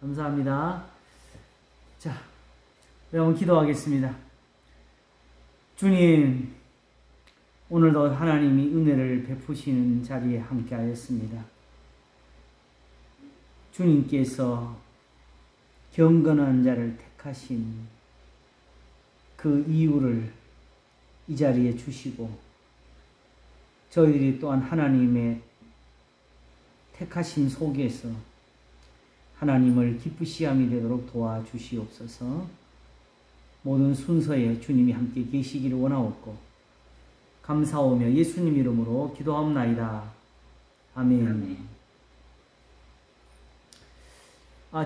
감사합니다. 자, 여러분 기도하겠습니다. 주님, 오늘도 하나님이 은혜를 베푸시는 자리에 함께 하였습니다. 주님께서 경건한 자를 택하신 그 이유를 이 자리에 주시고, 저희들이 또한 하나님의 택하심 속에서 하나님을 기쁘시함이 되도록 도와주시옵소서. 모든 순서에 주님이 함께 계시기를 원하옵고 감사하며 예수님 이름으로 기도하옵나이다. 아멘.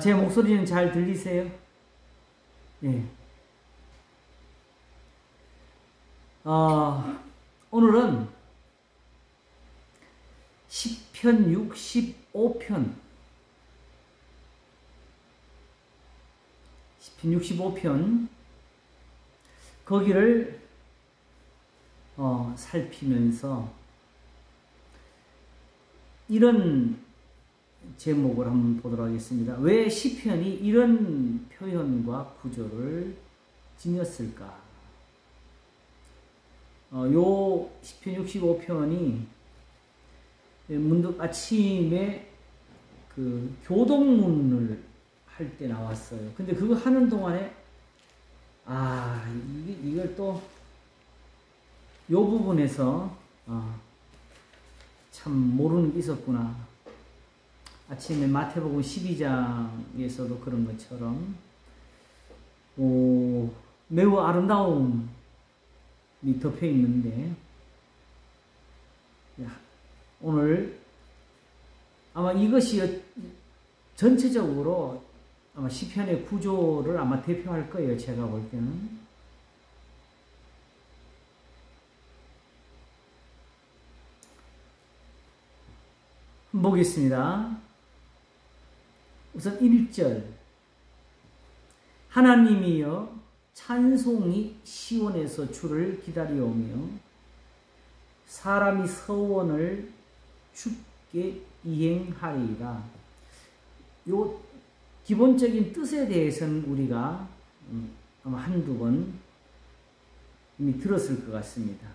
제 목소리는 잘 들리세요? 예. 오늘은 시편 65편 65편 거기를 살피면서 이런 제목을 한번 보도록 하겠습니다. 왜 시편이 이런 표현과 구조를 지녔을까? 요 시편 65편이 문득 아침에 그 교동문을 할 때 나왔어요. 근데 그거 하는 동안에 이걸 또 요 부분에서 참 모르는 게 있었구나. 아침에 마태복음 12장에서도 그런 것처럼 매우 아름다움이 덮여 있는데, 오늘 아마 이것이 전체적으로 아마 시편의 구조를 아마 대표할 거예요. 제가 볼 때는. 보겠습니다. 우선 1절. 하나님이여 찬송이 시온에서 주를 기다리오며 사람이 서원을 주께 이행하리이다. 요 기본적인 뜻에 대해서는 우리가 아마 한두 번 이미 들었을 것 같습니다.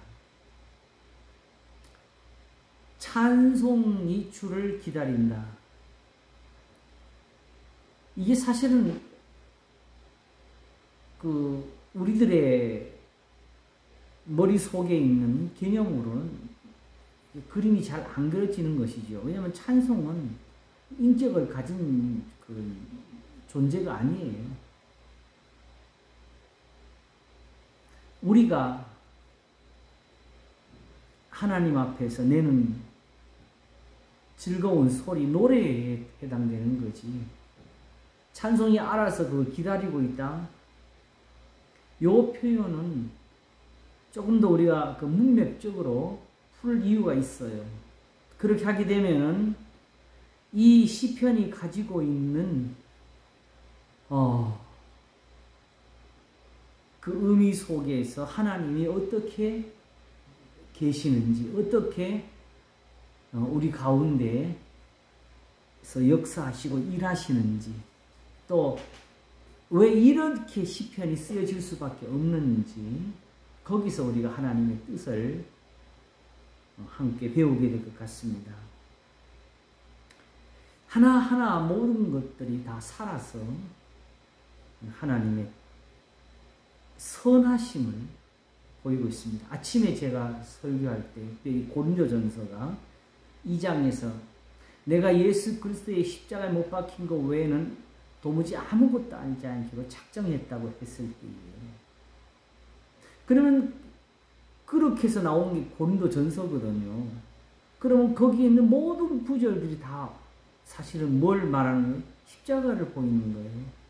찬송이 주를 기다린다. 이게 사실은 우리들의 머릿속에 있는 개념으로는 그림이 잘 안 그려지는 것이죠. 왜냐하면 찬송은 인격을 가진 존재가 아니에요. 우리가 하나님 앞에서 내는 즐거운 소리, 노래에 해당되는 거지. 찬송이 알아서 그걸 기다리고 있다. 요 표현은 조금 더 우리가 문맥적으로 풀 이유가 있어요. 그렇게 하게 되면은 이 시편이 가지고 있는 그 의미 속에서 하나님이 어떻게 계시는지, 어떻게 우리 가운데에서 역사하시고 일하시는지, 또 왜 이렇게 시편이 쓰여질 수밖에 없는지, 거기서 우리가 하나님의 뜻을 함께 배우게 될 것 같습니다. 하나하나 모든 것들이 다 살아서 하나님의 선하심을 보이고 있습니다. 아침에 제가 설교할 때 고린도전서가 2장에서 내가 예수 그리스도의 십자가에 못 박힌 것 외에는 도무지 아무것도 알지 않기로 작정했다고 했을 때예요. 그러면 그렇게 해서 나온 게 고린도전서거든요. 그러면 거기에 있는 모든 구절들이 다 사실은 뭘 말하는 거예요? 십자가를 보이는 거예요.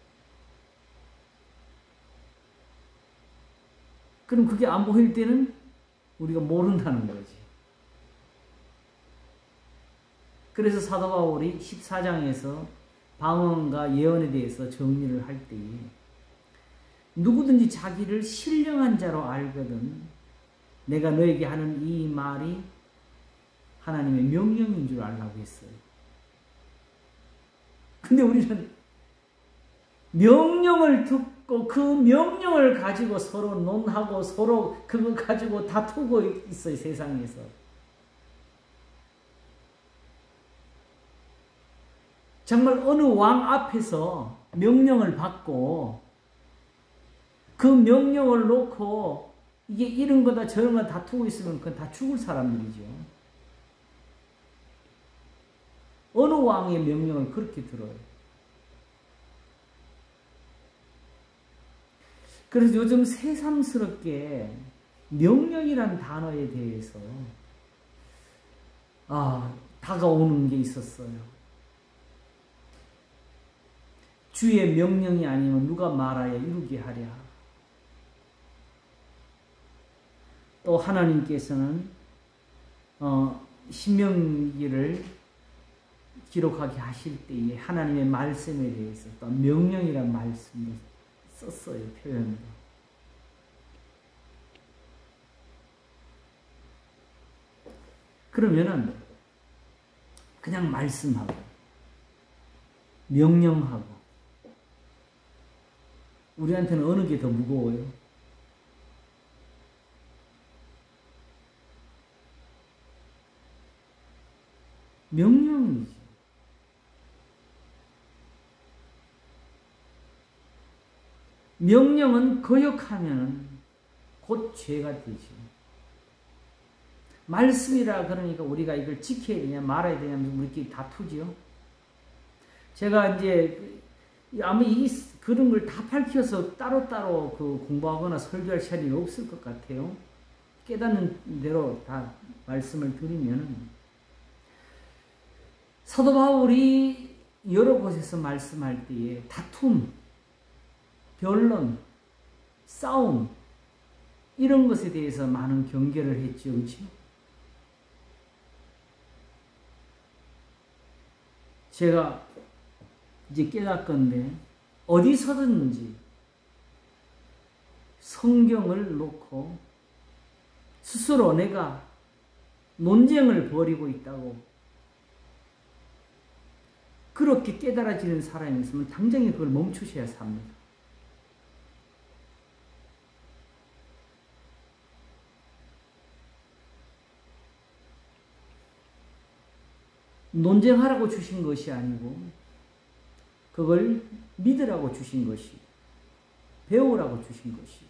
그럼 그게 안 보일 때는 우리가 모른다는 거지. 그래서 사도 바울이 14장에서 방언과 예언에 대해서 정리를 할 때에 누구든지 자기를 신령한 자로 알거든 내가 너에게 하는 이 말이 하나님의 명령인 줄 알라고 했어요. 근데 우리는 명령을 듣고 그 명령을 가지고 서로 논하고 서로 그걸 가지고 다투고 있어요, 세상에서. 정말 어느 왕 앞에서 명령을 받고 그 명령을 놓고 이게 이런 거다 저런 거다 다투고 있으면 그건 다 죽을 사람들이죠. 어느 왕의 명령을 그렇게 들어요. 그래서 요즘 새삼스럽게 명령이라는 단어에 대해서 다가오는 게 있었어요. 주의 명령이 아니면 누가 말하여 이루게 하랴. 또 하나님께서는 신명기를 기록하게 하실 때에 하나님의 말씀에 대해서 또 명령이라는 말씀을 썼어요, 표현으로. 그러면은 그냥 말씀하고 명령하고 우리한테는 어느 게 더 무거워요? 명령이죠. 명령은 거역하면 곧 죄가 되죠. 말씀이라 그러니까 우리가 이걸 지켜야 되냐 말아야 되냐 우리끼리 다투죠. 제가 이제 아마 그런 걸 다 밝혀서 따로따로 그 공부하거나 설교할 시간이 없을 것 같아요. 깨닫는 대로 다 말씀을 드리면 사도 바울이 여러 곳에서 말씀할 때에 다툼, 변론, 싸움 이런 것에 대해서 많은 경계를 했죠. 그렇죠? 제가 이제 깨닫건데 어디서든지 성경을 놓고 스스로 내가 논쟁을 벌이고 있다고 그렇게 깨달아지는 사람이 있으면 당장에 그걸 멈추셔야 합니다. 논쟁하라고 주신 것이 아니고 그걸 믿으라고 주신 것이, 배우라고 주신 것이,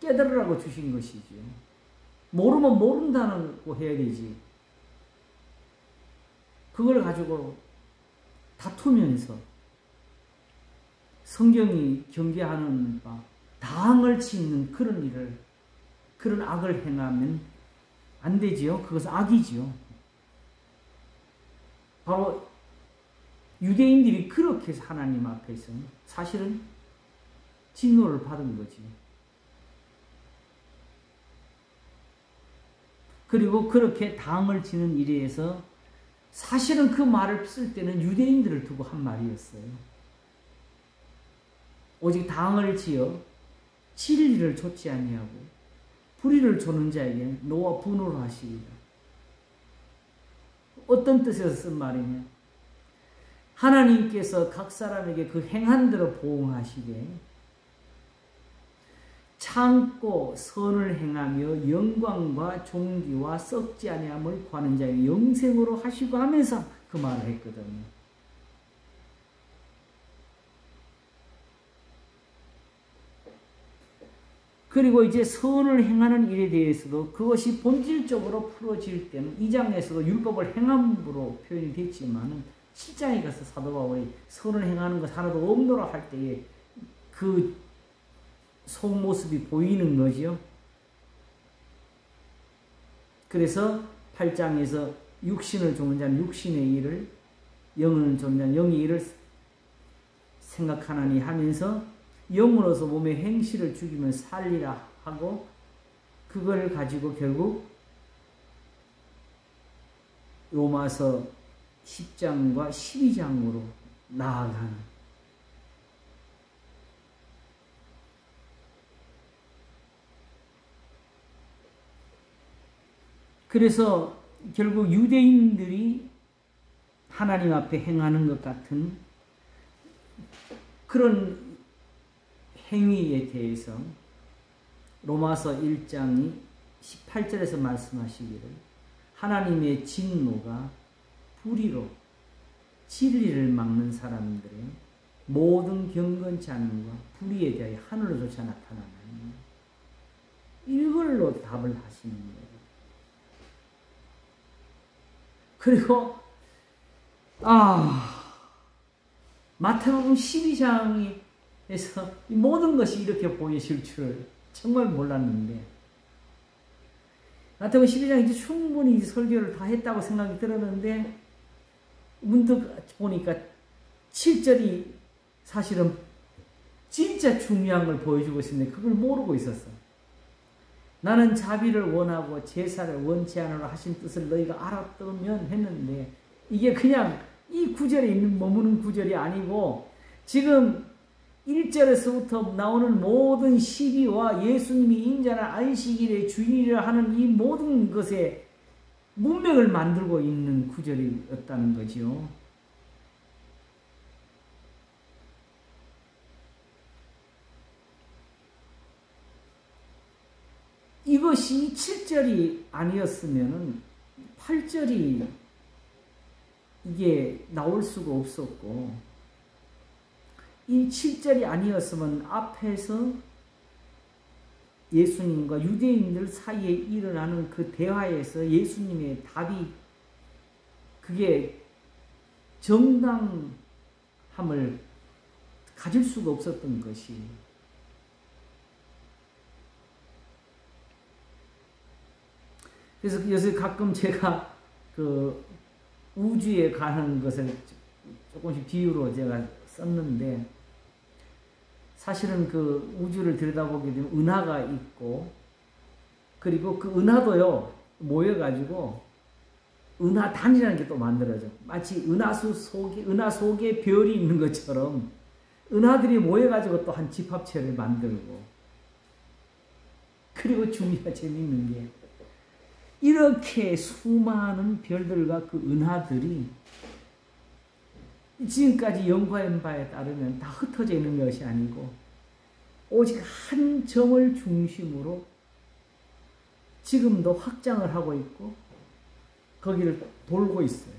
깨달으라고 주신 것이죠. 모르면 모른다고 해야 되지. 그걸 가지고 다투면서 성경이 경계하는 바 당을 치는 그런 일을, 그런 악을 행하면 안 되지요. 그것은 악이지요. 바로 유대인들이 그렇게 해서 하나님 앞에서 사실은 진노를 받은 거지. 그리고 그렇게 당을 치는 일에서 사실은 그 말을 쓸 때는 유대인들을 두고 한 말이었어요. 오직 당을 지어 진리를 좇지 아니하고 불의를 좇는 자에게 노와 분노를 하시리라. 어떤 뜻에서 쓴 말이냐? 하나님께서 각 사람에게 그 행한 대로 보응하시되 참고 선을 행하며 영광과 존귀와 썩지 아니함을 구하는 자에게 영생으로 하시고 하면서 그 말을 했거든요. 그리고 이제 선을 행하는 일에 대해서도 그것이 본질적으로 풀어질 때는 2장에서도 율법을 행함으로 표현이 됐지만은 7장에 가서 사도 바울이 선을 행하는 것 하나도 없노라 할 때에 그 속모습이 보이는 거죠. 그래서 8장에서 육신을 조는 자는 육신의 일을, 영을 조는 자는 영의 일을 생각하나니 하면서 영으로서 몸의 행실을 죽이면 살리라 하고 그걸 가지고 결국 로마서 10장과 12장으로 나아가는, 그래서 결국 유대인들이 하나님 앞에 행하는 것 같은 그런 행위에 대해서 로마서 1장이 18절에서 말씀하시기를 하나님의 진노가 불의로 진리를 막는 사람들의 모든 경건치 않음과 불의에 대하여 하늘로조차 나타나나니 이걸로 답을 하시는 거예요. 그리고 마태복음 12장에서 모든 것이 이렇게 보이실 줄을 정말 몰랐는데 마태복음 12장 이제 충분히 설교를 다 했다고 생각이 들었는데 문득 보니까 7절이 사실은 진짜 중요한 걸 보여주고 있었는데 그걸 모르고 있었어. 나는 자비를 원하고 제사를 원치 않으라 하신 뜻을 너희가 알았다면 했는데 이게 그냥 이 구절에 있는 머무는 구절이 아니고 지금 1절에서부터 나오는 모든 시비와 예수님이 인자나 안식일의 주인이라 하는 이 모든 것에 문맥을 만들고 있는 구절이었다는 거죠. 이것이 7절이 아니었으면 8절이 이게 나올 수가 없었고 이 7절이 아니었으면 앞에서 예수님과 유대인들 사이에 일어나는 그 대화에서 예수님의 답이 그게 정당함을 가질 수가 없었던 것이 그래서 요새 가끔 제가 그 우주에 가는 것을 조금씩 비유로 제가 썼는데 사실은 그 우주를 들여다보게 되면 은하가 있고 그리고 그 은하도요 모여가지고 은하단이라는 게 또 만들어져. 마치 은하 속에 별이 있는 것처럼 은하들이 모여가지고 또 한 집합체를 만들고 그리고 재미있는 게 이렇게 수많은 별들과 그 은하들이 지금까지 연구한 바에 따르면 다 흩어져 있는 것이 아니고 오직 한 점을 중심으로 지금도 확장을 하고 있고 거기를 돌고 있어요.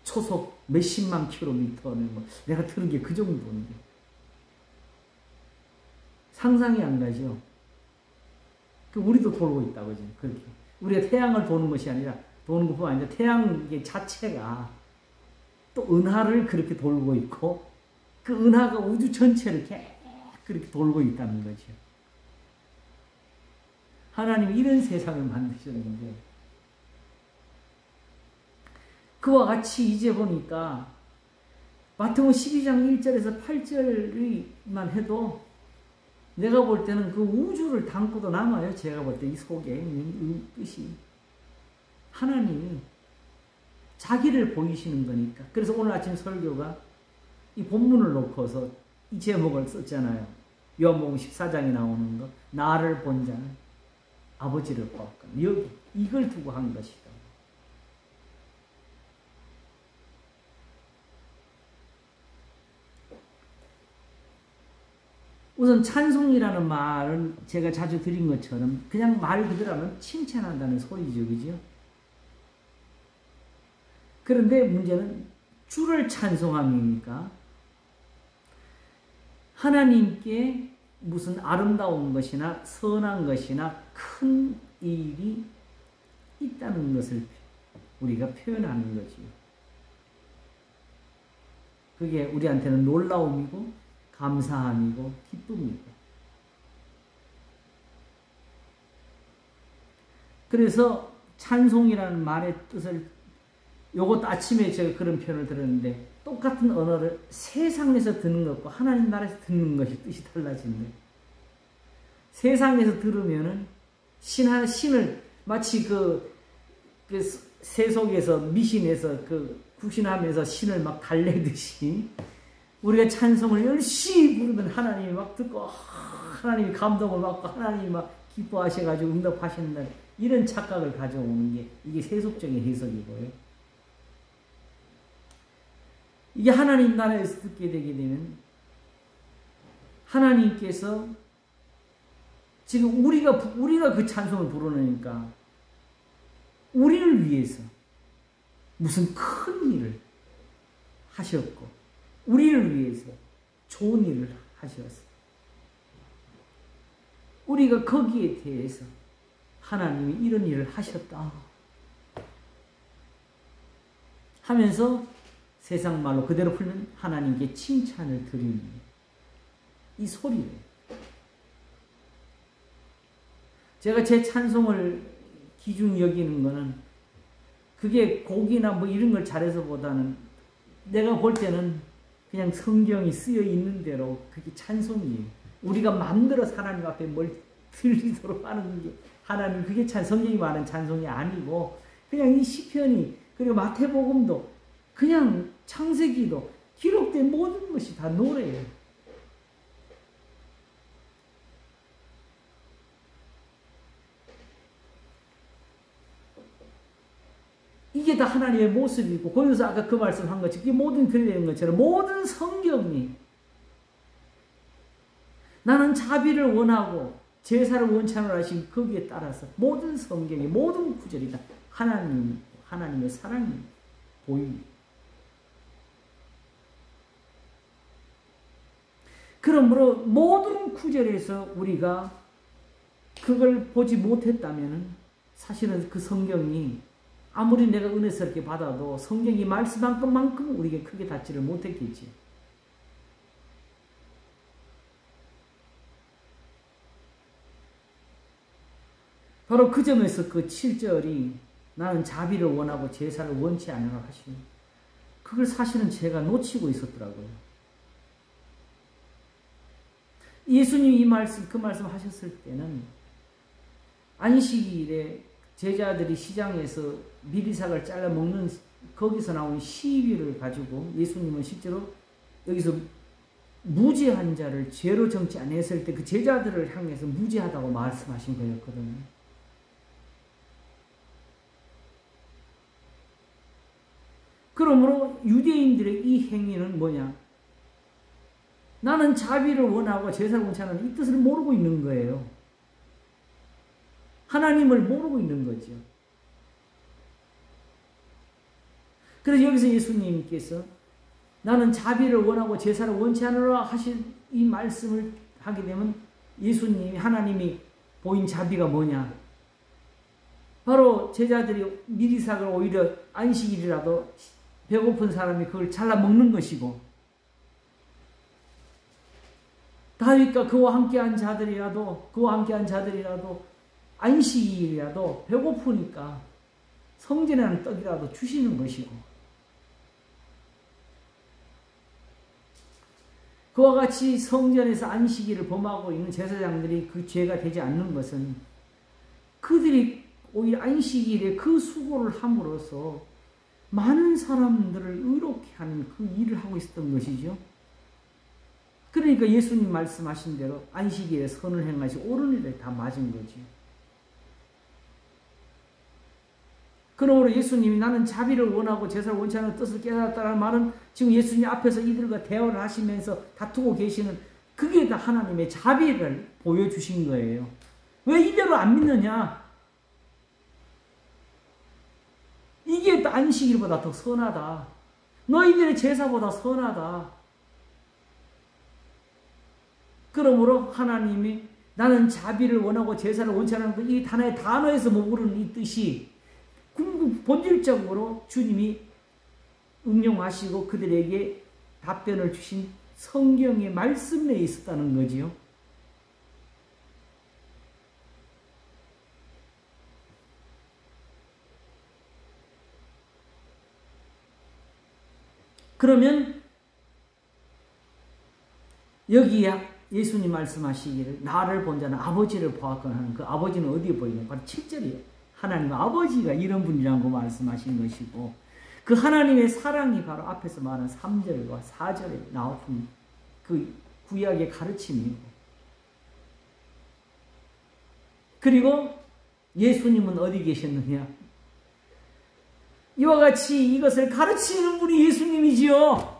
초속 몇십만 킬로미터는 내가 들은 게 그 정도인데 상상이 안 가죠. 우리도 돌고 있다고 지금 그렇게 우리가 태양을 도는 것이 아니라 도는 것뿐만 아니라 태양 자체가 또 은하를 그렇게 돌고 있고 그 은하가 우주 전체를 계속 그렇게 돌고 있다는 거죠. 하나님이 이런 세상을 만드셨는데 그와 같이 이제 보니까 마태복음 12장 1절에서 8절만 해도 내가 볼 때는 그 우주를 담고도 남아요. 제가 볼 때 이 속에 있는 뜻이 하나님이 자기를 보이시는 거니까. 그래서 오늘 아침 설교가 이 본문을 놓고서 이 제목을 썼잖아요. 요한복음 14장에 나오는 거. 나를 본 자는 아버지를 보았거든. 여기 이걸 두고 한 것이다. 우선 찬송이라는 말은 제가 자주 드린 것처럼 그냥 말 그대로 하면 칭찬한다는 소리죠. 그죠? 그런데 문제는 주를 찬송함이니까 하나님께 무슨 아름다운 것이나 선한 것이나 큰 일이 있다는 것을 우리가 표현하는 거죠. 그게 우리한테는 놀라움이고 감사함이고 기쁨이고. 그래서 찬송이라는 말의 뜻을 요것도 아침에 제가 그런 표현을 들었는데 똑같은 언어를 세상에서 듣는 것과 하나님 나라에서 듣는 것이 뜻이 달라진대. 세상에서 들으면은 신을 마치 그 세속에서 미신에서 그 구신하면서 신을 막 달래듯이 우리가 찬송을 열심히 부르면 하나님이 막 듣고 하나님이 감동을 받고 하나님이 막 기뻐하셔가지고 응답하신다는 이런 착각을 가져오는 게 이게 세속적인 해석이고요. 이게 하나님 나라에서 듣게 되게 되면 하나님께서 지금 우리가 그 찬송을 부르니까 우리를 위해서 무슨 큰 일을 하셨고 우리를 위해서 좋은 일을 하셨어요. 우리가 거기에 대해서 하나님이 이런 일을 하셨다 하면서 세상 말로 그대로 풀면 하나님께 칭찬을 드리는 이 소리를 제가 제 찬송을 기준 여기는 거는 그게 곡이나 뭐 이런 걸 잘해서보다는 내가 볼 때는 그냥 성경이 쓰여 있는 대로 그게 찬송이에요. 우리가 만들어서 하나님 앞에 뭘 들리도록 하는 게 하나님 그게 성경이 말하는 찬송이 아니고 그냥 이 시편이 그리고 마태복음도 그냥 창세기도 기록된 모든 것이 다 노래예요. 이게 다 하나님의 모습이고 거기서 아까 그 말씀한 것처럼 이게 모든 들리는 것처럼 모든 성경이 나는 자비를 원하고 제사를 원치 않으라 하신 거기에 따라서 모든 성경이 모든 구절이 다 하나님의 사랑이 보입니다. 그러므로 모든 구절에서 우리가 그걸 보지 못했다면 사실은 그 성경이 아무리 내가 은혜스럽게 받아도 성경이 말씀한 것만큼 우리에게 크게 닿지를 못했겠지. 바로 그 점에서 그 7절이 나는 자비를 원하고 제사를 원치 않으라 하시니 그걸 사실은 제가 놓치고 있었더라고요. 예수님이 그 말씀 하셨을 때는 안식일에 제자들이 시장에서 미리삭을 잘라 먹는 거기서 나온 시위를 가지고 예수님은 실제로 여기서 무죄한 자를 죄로 정치 안 했을 때 그 제자들을 향해서 무죄하다고 말씀하신 거였거든요. 그러므로 유대인들의 이 행위는 뭐냐? 나는 자비를 원하고 제사를 원치 않는 이 뜻을 모르고 있는 거예요. 하나님을 모르고 있는 거죠. 그래서 여기서 예수님께서 나는 자비를 원하고 제사를 원치 않으라 하신 이 말씀을 하게 되면 예수님이 하나님이 보인 자비가 뭐냐? 바로 제자들이 미리삭을 오히려 안식일이라도 배고픈 사람이 그걸 잘라 먹는 것이고 다윗과 그와 함께한 자들이라도 안식일이라도 배고프니까 성전에는 떡이라도 주시는 것이고 그와 같이 성전에서 안식일을 범하고 있는 제사장들이 그 죄가 되지 않는 것은 그들이 오히려 안식일에 그 수고를 함으로써 많은 사람들을 의롭게 하는 그 일을 하고 있었던 것이죠. 그러니까 예수님 말씀하신 대로 안식일에 선을 행하시고 옳은 일에 다 맞은 거죠. 그러므로 예수님이 나는 자비를 원하고 제사를 원치 않는 뜻을 깨달았다는 말은 지금 예수님 앞에서 이들과 대화를 하시면서 다투고 계시는 그게 다 하나님의 자비를 보여주신 거예요. 왜 이대로 안 믿느냐? 이게 안식일보다 더 선하다. 너희들의 제사보다 선하다. 그러므로 하나님이 나는 자비를 원하고 제사를 원치 않는 이 하나의 단어에서 머무르는 이 뜻이 본질적으로 주님이 응용하시고 그들에게 답변을 주신 성경의 말씀에 있었다는 거지요. 그러면 여기야 예수님 말씀하시기를 나를 본 자는 아버지를 보았거나 하는 그 아버지는 어디에 보이냐? 바로 7절이에요. 하나님 아버지가 이런 분이라고 말씀하신 것이고 그 하나님의 사랑이 바로 앞에서 말한 3절과 4절에 나왔던 그 구약의 가르침이고 그리고 예수님은 어디 계셨느냐? 이와 같이 이것을 가르치는 분이 예수님이지요.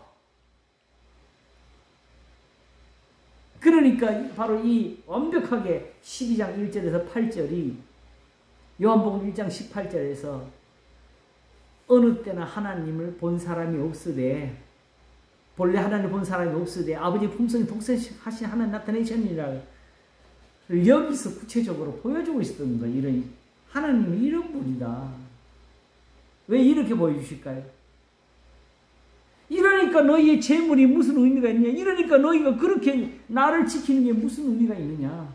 그러니까 바로 이 완벽하게 12장 1절에서 8절이 요한복음 1장 18절에서 어느 때나 하나님을 본 사람이 없으되 본래 하나님을 본 사람이 없으되 아버지 품성이 독생하신 하나님 나타내셨느니라 여기서 구체적으로 보여주고 있었던 거예요. 이런 하나님이 이런 분이다. 왜 이렇게 보여주실까요? 이러니까 너희의 재물이 무슨 의미가 있느냐? 이러니까 너희가 그렇게 나를 지키는 게 무슨 의미가 있느냐?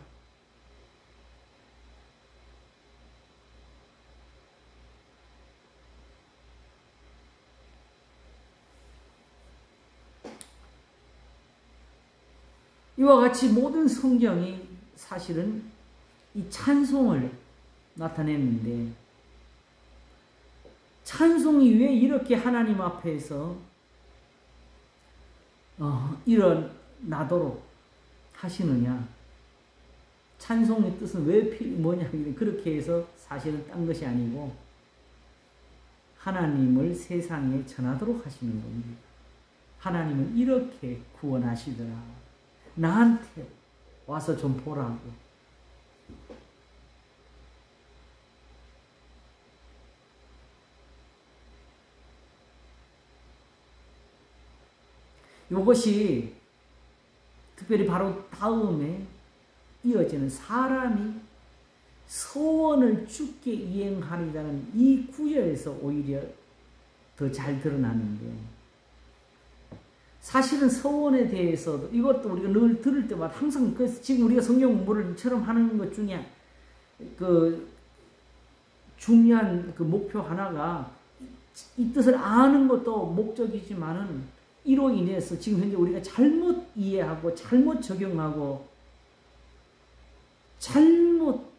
이와 같이 모든 성경이 사실은 이 찬송을 나타냈는데 찬송이 왜 이렇게 하나님 앞에서 일어나도록 하시느냐? 찬송의 뜻은 왜 뭐냐? 그렇게 해서 사실은 딴 것이 아니고 하나님을 세상에 전하도록 하시는 겁니다. 하나님은 이렇게 구원하시더라. 나한테 와서 좀 보라고. 이것이 특별히 바로 다음에 이어지는 사람이 소원을 주께 이행하리라는 이 구절에서 오히려 더 잘 드러나는데 사실은 서원에 대해서도 이것도 우리가 늘 들을 때마다 항상 지금 우리가 성경 공부를처럼 하는 것 중에 그 중요한 그 목표 하나가 이 뜻을 아는 것도 목적이지만은 이로 인해서 지금 현재 우리가 잘못 이해하고 잘못 적용하고 잘못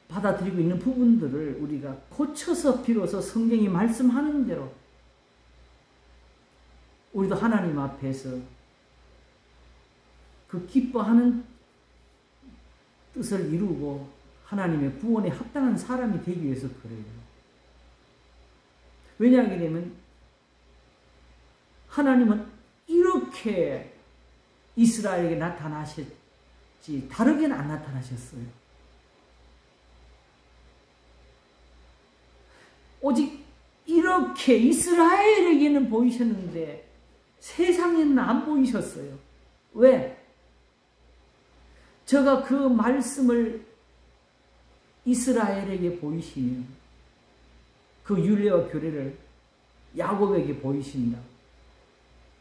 받아들이고 있는 부분들을 우리가 고쳐서 비로소 성경이 말씀하는 대로 우리도 하나님 앞에서 그 기뻐하는 뜻을 이루고 하나님의 구원에 합당한 사람이 되기 위해서 그래요. 왜냐하면 하나님은 이렇게 이스라엘에게 나타나셨지 다르게는 안 나타나셨어요. 오직 이렇게 이스라엘에게는 보이셨는데 세상에는 안 보이셨어요. 왜? 저가 그 말씀을 이스라엘에게 보이시면 그 율례와 규례를 야곱에게 보이신다.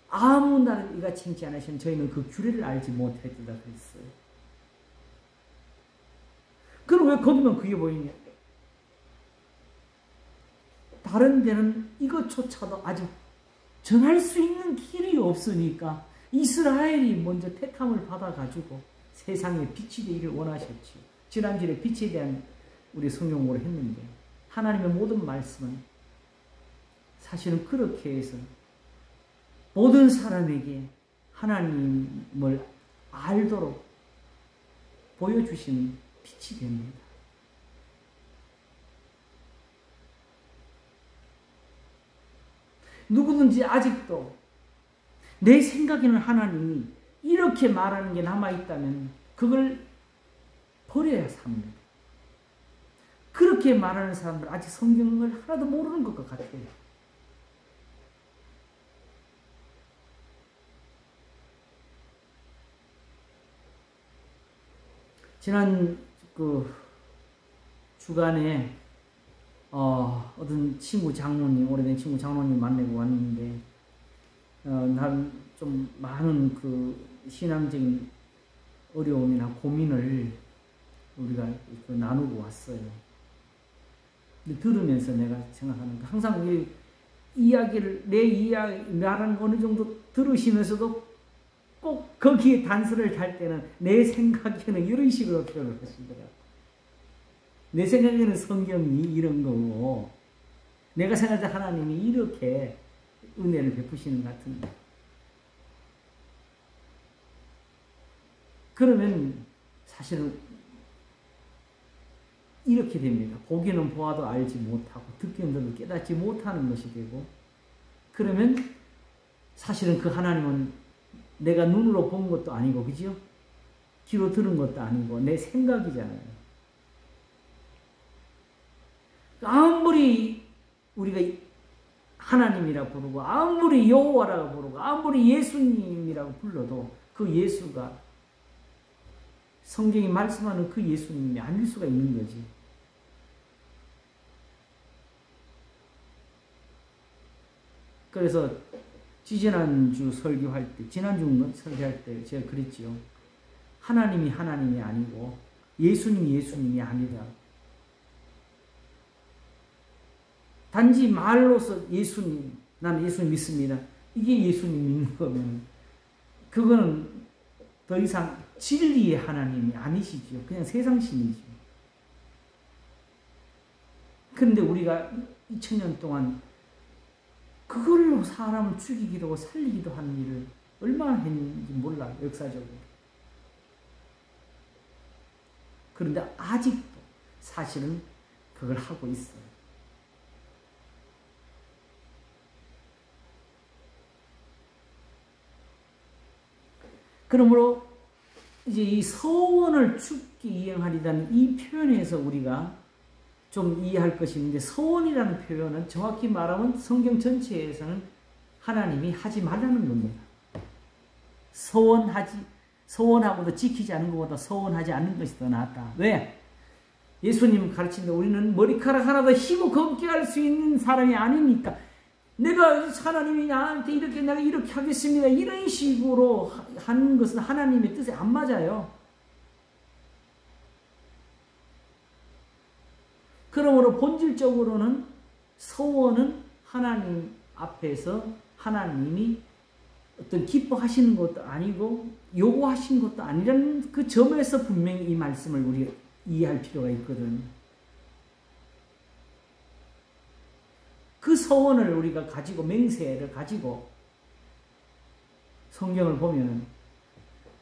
아무 나라를 이같이 행치 않으시면 저희는 그 규례를 알지 못했다 그랬어요. 그럼 왜 거기만 그게 보이냐? 다른 데는 이것조차도 아직 전할 수 있는 길이 없으니까 이스라엘이 먼저 택함을 받아가지고 세상에 빛이 되기를 원하셨죠. 지난주에 빛에 대한 우리 성경을 했는데 하나님의 모든 말씀은 사실은 그렇게 해서 모든 사람에게 하나님을 알도록 보여주시는 빛이 됩니다. 누구든지 아직도 내 생각에는 하나님이 이렇게 말하는 게 남아있다면 그걸 버려야 삽니다. 그렇게 말하는 사람들 아직 성경을 하나도 모르는 것 같아요. 지난 그 주간에 어떤 친구 장로님, 오래된 친구 장로님 만나고 왔는데 난 좀 많은 그 신앙적인 어려움이나 고민을 우리가 나누고 왔어요. 근데 들으면서 내가 생각하는 거 항상 이 이야기를 내 이야기 말하는 어느 정도 들으시면서도 꼭 거기에 단서를 달 때는 내 생각에는 이런 식으로 표현을 하시더라고요. 내 생각에는 성경이 이런 거고 내가 생각할 하나님이 이렇게 은혜를 베푸시는 것 같은데 그러면 사실은 이렇게 됩니다. 보기는 보아도 알지 못하고 듣기는 들어도 깨닫지 못하는 것이 되고 그러면 사실은 그 하나님은 내가 눈으로 본 것도 아니고, 그죠? 귀로 들은 것도 아니고, 내 생각이잖아요. 아무리 우리가 하나님이라 부르고, 아무리 여호와라고 부르고, 아무리 예수님이라고 불러도 그 예수가 성경이 말씀하는 그 예수님이 아닐 수가 있는 거지. 그래서 지난주 설교할 때, 설교할 때 제가 그랬지요. 하나님이 하나님이 아니고 예수님이 예수님이 아니다. 단지 말로서 예수님, 나는 예수님 믿습니다. 이게 예수님 믿는 거면 그거는 더 이상 진리의 하나님이 아니시죠. 그냥 세상신이죠. 그런데 우리가 2000년 동안 그걸로 사람을 죽이기도 하고 살리기도 하는 일을 얼마나 했는지 몰라, 역사적으로. 그런데 아직도 사실은 그걸 하고 있어요. 그러므로 이제 이 서원을 죽게 이행하리라는 이 표현에서 우리가 좀 이해할 것이 있는데, 서원이라는 표현은 정확히 말하면 성경 전체에서는 하나님이 하지 말라는 겁니다. 서원하고도 지키지 않는 것보다 서원하지 않는 것이 더 낫다. 왜? 예수님 가르치는데 우리는 머리카락 하나도 희고 걷게 할 수 있는 사람이 아니니까, 내가 하나님이 나한테 이렇게 내가 이렇게 하겠습니다, 이런 식으로 하는 것은 하나님의 뜻에 안 맞아요. 그러므로 본질적으로는 서원은 하나님 앞에서 하나님이 어떤 기뻐하시는 것도 아니고 요구하시는 것도 아니라는 그 점에서 분명히 이 말씀을 우리가 이해할 필요가 있거든. 그 서원을 우리가 가지고, 맹세를 가지고 성경을 보면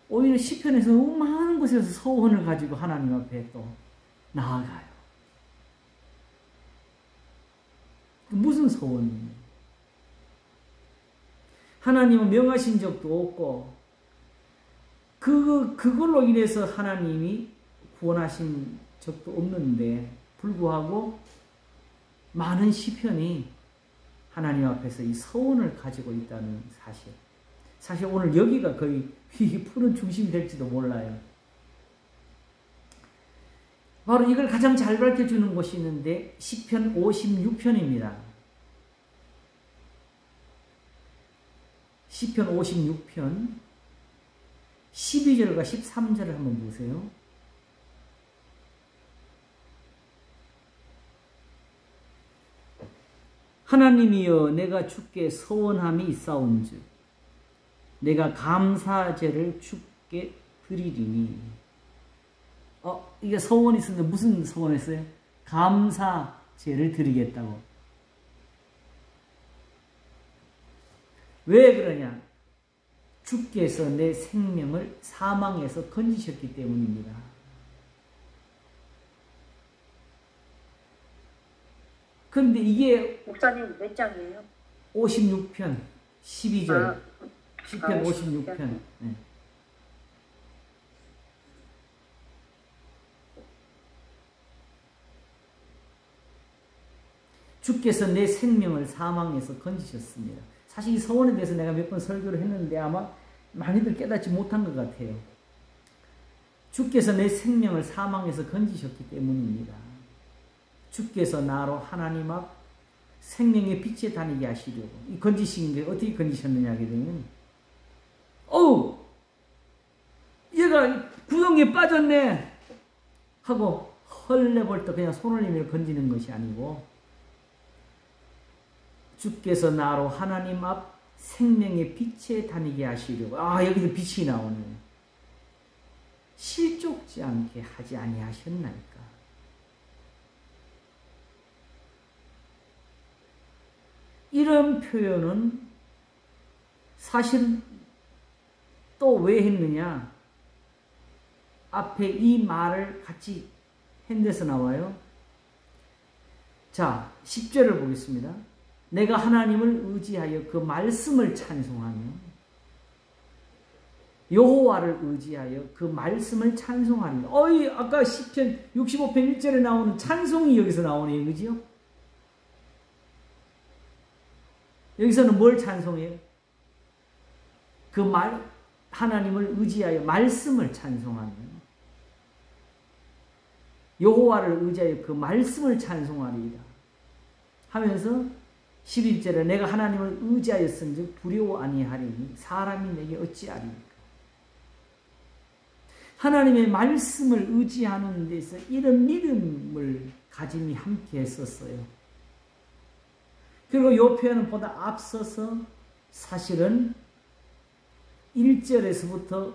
오히려 시편에서 너무 많은 곳에서 서원을 가지고 하나님 앞에 또 나아가요. 무슨 서원이에요? 하나님은 명하신 적도 없고, 그걸로 인해서 하나님이 구원하신 적도 없는데 불구하고 많은 시편이 하나님 앞에서 이 서원을 가지고 있다는 사실. 사실 오늘 여기가 거의 푸른 중심이 될지도 몰라요. 바로 이걸 가장 잘 밝혀주는 곳이 있는데 시편 56편입니다. 시편 56편 12절과 13절을 한번 보세요. 하나님이여, 내가 주께 서원함이 있사온즉 내가 감사제를 주께 드리리니. 이게 서원이 있었는데 무슨 서원했어요? 감사제를 드리겠다고. 왜 그러냐? 주께서 내 생명을 사망에서 건지셨기 때문입니다. 그런데 이게 목사님 몇 장이에요? 56편 12절. 시편 56편. 네. 주께서 내 생명을 사망에서 건지셨습니다. 사실 이 서원에 대해서 내가 몇 번 설교를 했는데 아마 많이들 깨닫지 못한 것 같아요. 주께서 내 생명을 사망에서 건지셨기 때문입니다. 주께서 나로 하나님 앞 생명의 빛에 다니게 하시려고. 이 건지신 게 어떻게 건지셨느냐 하게 되면, 얘가 구덩이에 빠졌네 하고 헐레벌떡 그냥 손을 내밀어 건지는 것이 아니고, 주께서 나로 하나님 앞 생명의 빛에 다니게 하시려고. 여기서 빛이 나오네. 실족지 않게 하지 아니하셨나이까. 이런 표현은 사실 또 왜 했느냐? 앞에 이 말을 같이 한 데서 나와요. 자, 10절을 보겠습니다. 내가 하나님을 의지하여 그 말씀을 찬송하며 여호와를 의지하여 그 말씀을 찬송하리라. 아까 시편 65편 1절에 나오는 찬송이 여기서 나오네요. 그죠? 여기서는 뭘 찬송해요? 하나님을 의지하여 말씀을 찬송하며 여호와를 의지하여 그 말씀을 찬송하리이다 하면서 11절에 내가 하나님을 의지하였은즉 두려워 아니하리니 사람이 내게 어찌하리까. 하나님의 말씀을 의지하는 데서 이런 믿음을 가짐이 함께 했었어요. 그리고 이 표현은 보다 앞서서 사실은 1절에서부터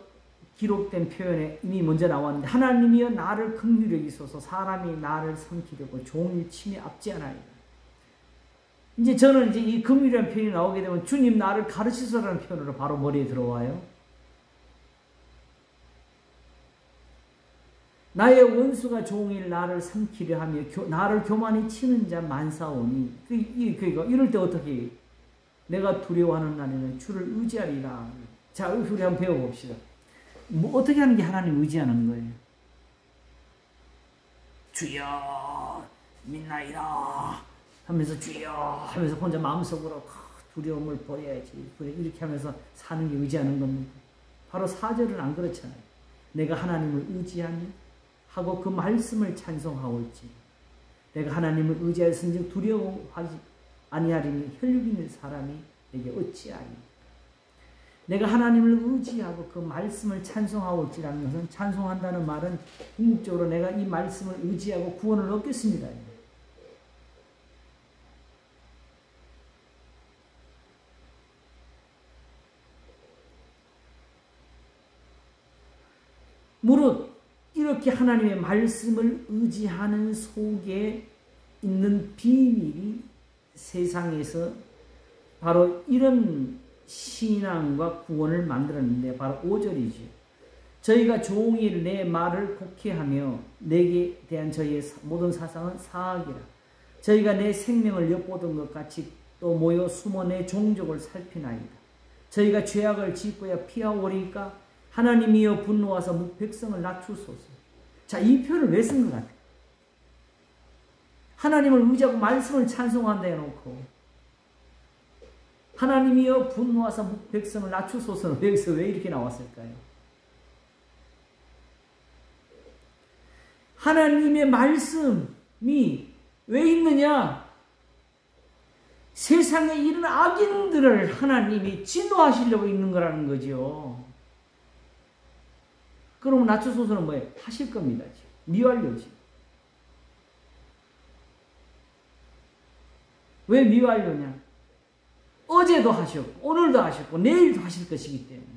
기록된 표현에 이미 먼저 나왔는데 하나님이여 나를 긍휼히 여기소서 사람이 나를 삼키려고 종일 침에 앞지 않아이다. 이제 저는 이 긍휼이라는 표현이 나오게 되면 주님 나를 가르치소서라는 표현으로 바로 머리에 들어와요. 나의 원수가 종일 나를 삼키려 하며 나를 교만히 치는 자 만사오니 그러니까 이럴 때 어떻게 해요? 내가 두려워하는 날에는 주를 의지하리라. 자, 우리 한번 배워봅시다. 어떻게 하는 게 하나님 의지하는 거예요? 주여 믿나이다 하면서 주여 하면서 혼자 마음속으로 두려움을 버려야지. 이렇게 하면서 사는 게 의지하는 겁니다. 바로 4절은 안 그렇잖아요. 내가 하나님을 의지하며 하고 그 말씀을 찬송하올지 내가 하나님을 의지하였은즉 두려워하지 아니하리니 혈육 있는 사람이 내게 어찌하리. 내가 하나님을 의지하고 그 말씀을 찬송하올지라는 것은 찬송한다는 말은 궁극적으로 내가 이 말씀을 의지하고 구원을 얻겠습니다. 무릇 이렇게 하나님의 말씀을 의지하는 속에 있는 비밀이 세상에서 바로 이런 신앙과 구원을 만들었는데 바로 5절이죠. 저희가 종일 내 말을 곡해하며 내게 대한 저희의 모든 사상은 사악이라. 저희가 내 생명을 엿보던 것 같이 또 모여 숨어 내 종족을 살피나이다. 저희가 죄악을 짓고야 피하오리까 하나님이여 분노하사 백성을 낮추소서. 자, 이 표현을 왜 쓴 것 같아요? 하나님을 의지하고 말씀을 찬송한다 해놓고 하나님이여 분노하사 백성을 낮추소서는 여기서 왜 이렇게 나왔을까요? 하나님의 말씀이 왜 있느냐? 세상에 이런 악인들을 하나님이 진노하시려고 있는 거라는 거죠. 그러면 낮추소서는 뭐예요? 하실 겁니다. 미완료지. 왜 미완료냐? 어제도 하셨고 오늘도 하셨고 내일도 하실 것이기 때문에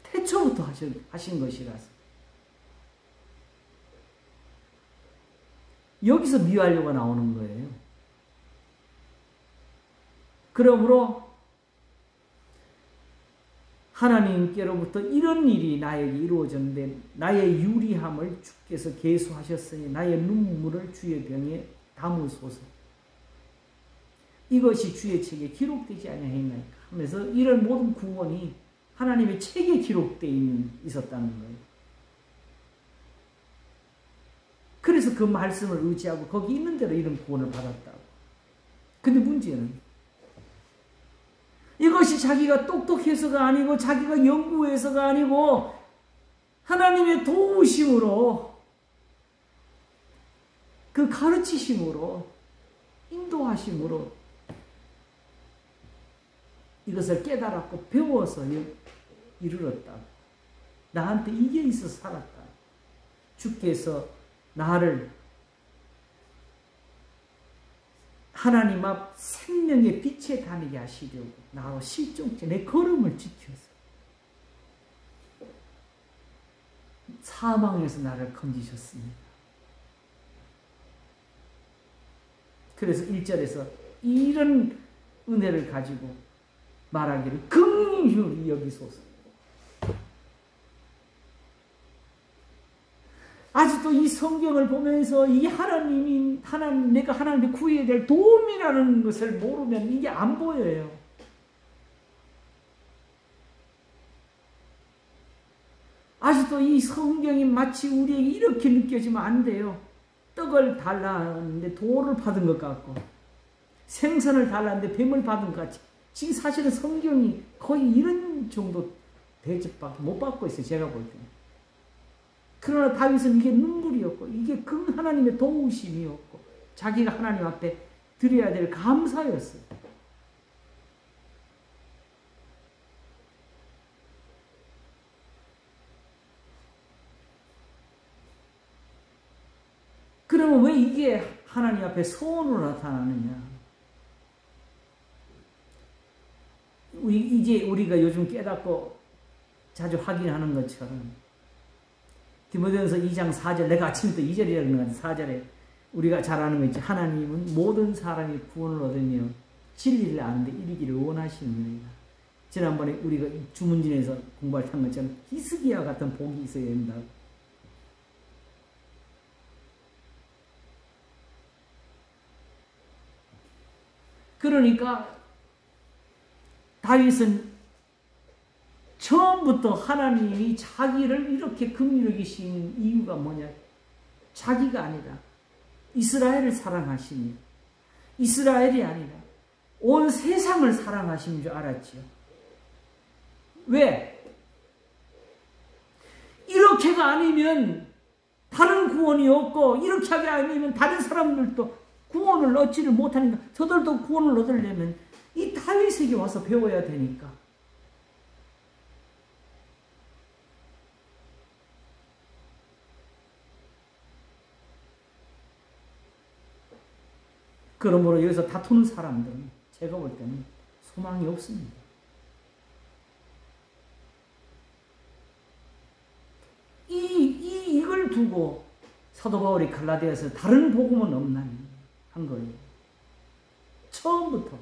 태초부터 하신 것이라서 여기서 미완료가 나오는 거예요. 그러므로 하나님께로부터 이런 일이 나에게 이루어졌는데 나의 유리함을 주께서 계수하셨으니 나의 눈물을 주의 병에 담으소서. 이것이 주의 책에 기록되지 아니하였나이까 하면서 이런 모든 구원이 하나님의 책에 기록되어 있었다는 거예요. 그래서 그 말씀을 의지하고 거기 있는 대로 이런 구원을 받았다고. 근데 문제는 이것이 자기가 똑똑해서가 아니고 자기가 연구해서가 아니고 하나님의 도우심으로 그 가르치심으로 인도하심으로 이것을 깨달았고 배워서 이르렀다. 나한테 이게 있어서 살았다. 주께서 나를 하나님 앞 생명의 빛에 다니게 하시려고 나로 실종죄 내 걸음을 지켜서 사망에서 나를 건지셨습니다. 그래서 1절에서 이런 은혜를 가지고 말하기를 긍휼히 여기소서. 아직도 이 성경을 보면서 이게 내가 하나님의 구해야 될 도움이라는 것을 모르면 이게 안 보여요. 아직도 이 성경이 마치 우리에게 이렇게 느껴지면 안 돼요. 떡을 달라는데 돌을 받은 것 같고, 생선을 달라는데 뱀을 받은 것 같이. 지금 사실은 성경이 거의 이런 정도 대접밖에 못 받고 있어요. 제가 볼 때는. 그러나 다윗은 이게 눈물이었고, 이게 그 하나님의 도우심이었고, 자기가 하나님 앞에 드려야 될 감사였어요. 그러면 왜 이게 하나님 앞에 소원으로 나타나느냐? 이제 우리가 요즘 깨닫고 자주 확인하는 것처럼 디모데전서 2장 4절, 내가 아침부터 2절이라고 그러는 4절에 우리가 잘 아는 거 있죠. 하나님은 모든 사람이 구원을 얻으며 진리를 아는데 이르기를 원하시느니라. 지난번에 우리가 주문진에서 공부할 한 것처럼 히스기야 같은 복이 있어야 된다. 그러니까 다윗은 처음부터 하나님이 자기를 이렇게 긍휼히 여기신 이유가 뭐냐? 자기가 아니라 이스라엘을 사랑하시니, 이스라엘이 아니라 온 세상을 사랑하시는 줄 알았지요. 왜? 이렇게가 아니면 다른 구원이 없고, 이렇게 하게 아니면 다른 사람들도 구원을 얻지를 못하니까, 저들도 구원을 얻으려면 이 다윗에게 와서 배워야 되니까. 그러므로 여기서 다투는 사람들은 제가 볼 때는 소망이 없습니다. 이걸 두고 사도 바울이 갈라디아에서 다른 복음은 없나니 한 거예요. 처음부터